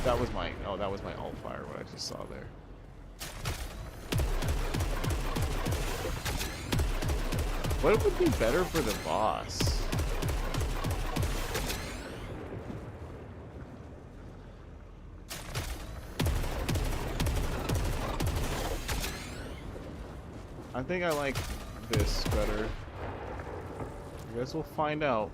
That was my alt fire, what I just saw there. What would be better for the boss? I think I like this better. I guess we'll find out.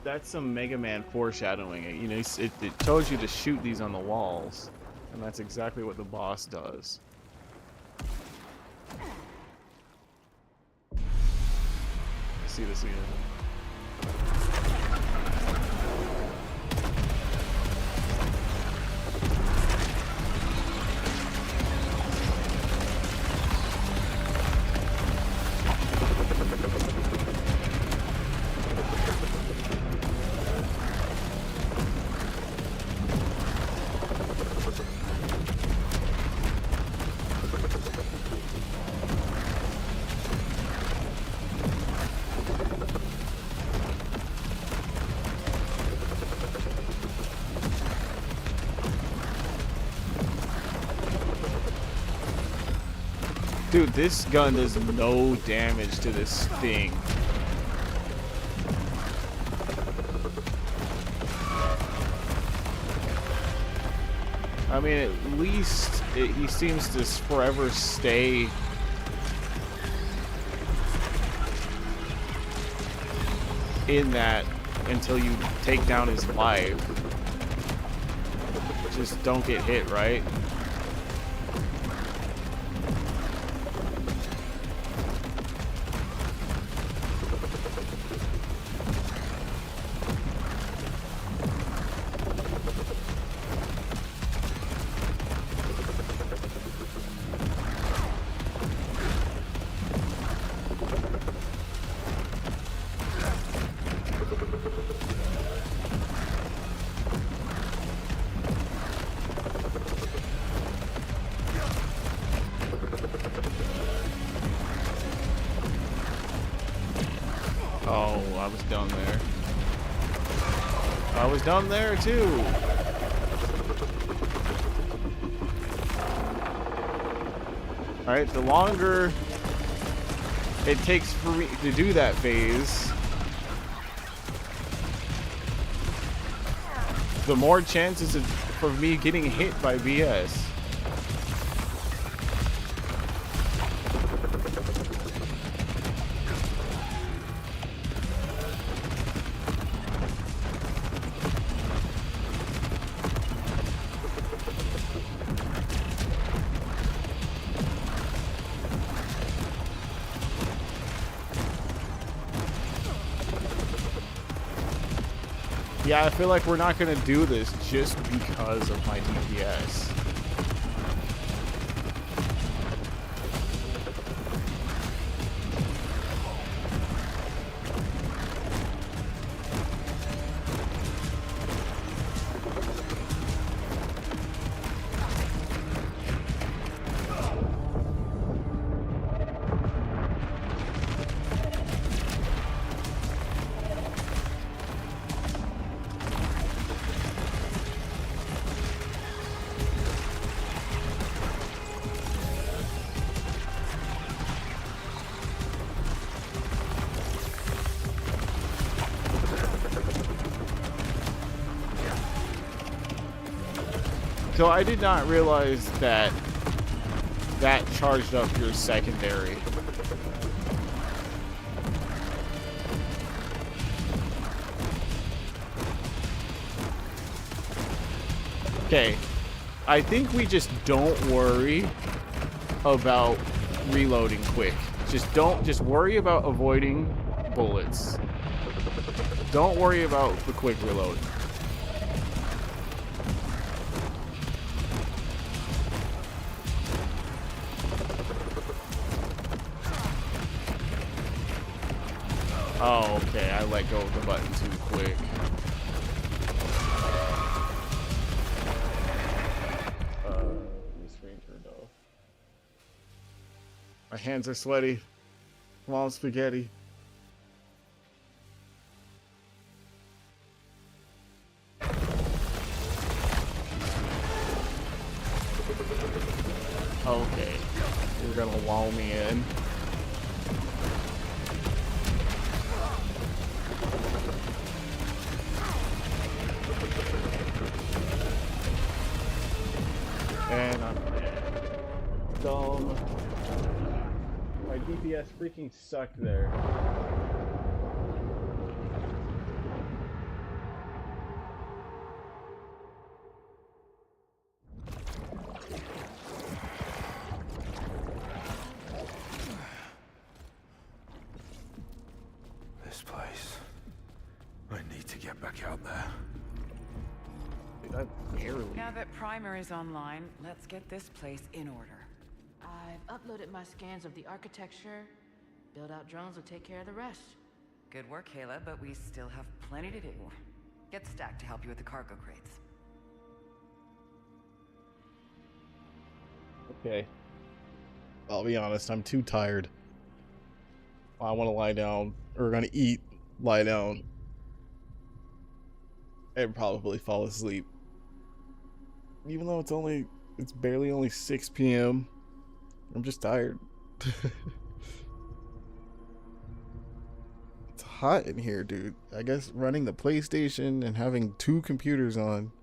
That's some Mega Man foreshadowing. You know, it tells you to shoot these on the walls, and that's exactly what the boss does. See this again. Dude, this gun does no damage to this thing. I mean, at least he seems to forever stay in that until you take down his life. Just don't get hit, right? Oh, I was down there. I was down there too. Alright, the longer it takes for me to do that phase, the more chances for me getting hit by BS. Yeah, I feel like we're not gonna do this just because of my DPS. So I did not realize that that charged up your secondary. Okay, I think we just don't worry about reloading quick. Just worry about avoiding bullets. Don't worry about the quick reload. Oh, okay, I let go of the button too quick. The screen turned off. My hands are sweaty. Come on, spaghetti. Okay, you're gonna wall me in. And I'm dumb. My DPS freaking sucked there. This place. I need to get back out there. Now that Primer is online, let's get this place in order. I've uploaded my scans of the architecture. Build-out drones will take care of the rest. Good work, Kayla, but we still have plenty to do. Get Stack to help you with the cargo crates. Okay. I'll be honest, I'm too tired. I want to lie down, or gonna eat, lie down, and probably fall asleep. Even though it's barely only 6 p.m. I'm just tired. It's hot in here, dude. I guess running the PlayStation and having 2 computers on,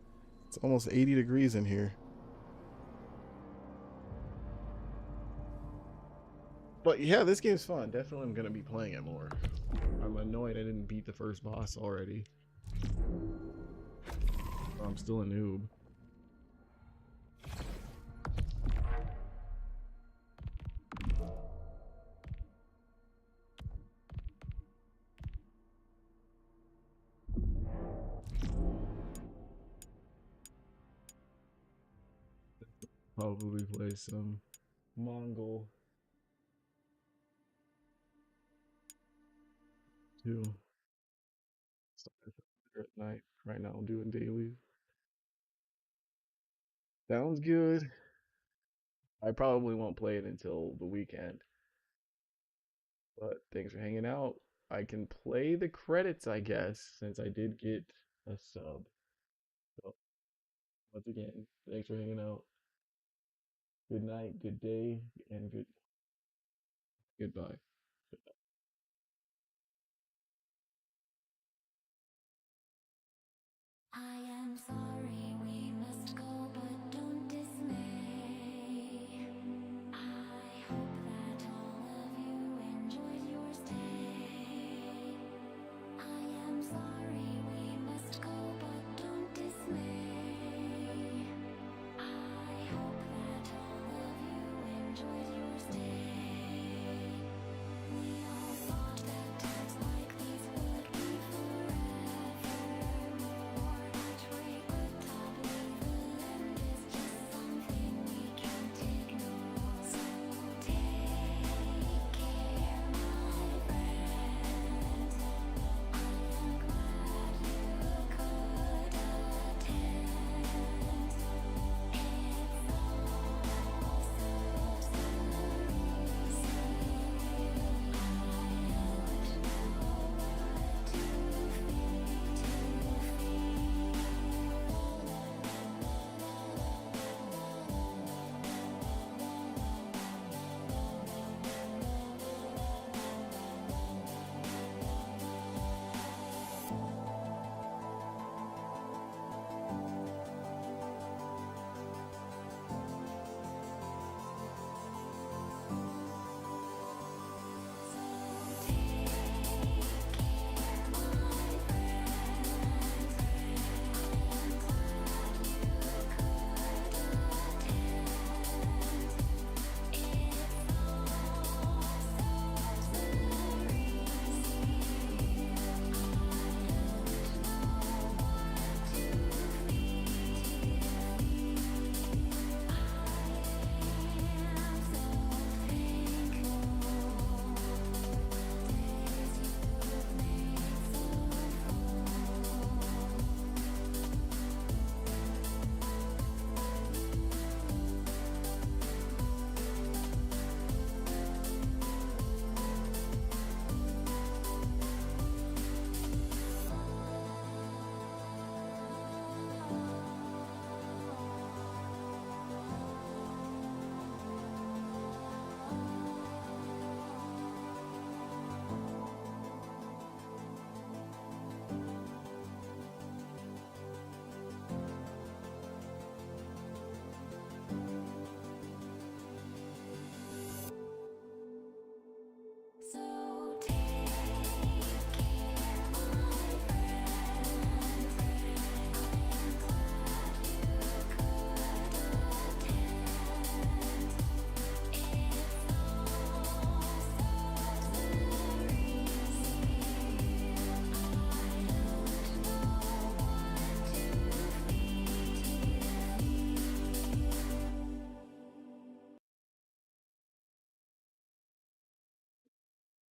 it's almost 80 degrees in here. But yeah, this game's fun. Definitely I'm gonna be playing it more. I'm annoyed I didn't beat the first boss already. I'm still a noob. Probably play some Mongol too. At night. Right now I'm doing dailies. Sounds good. I probably won't play it until the weekend. But thanks for hanging out. I can play the credits, I guess, since I did get a sub. So, once again, thanks for hanging out. Good night, good day, and goodbye. I am sorry.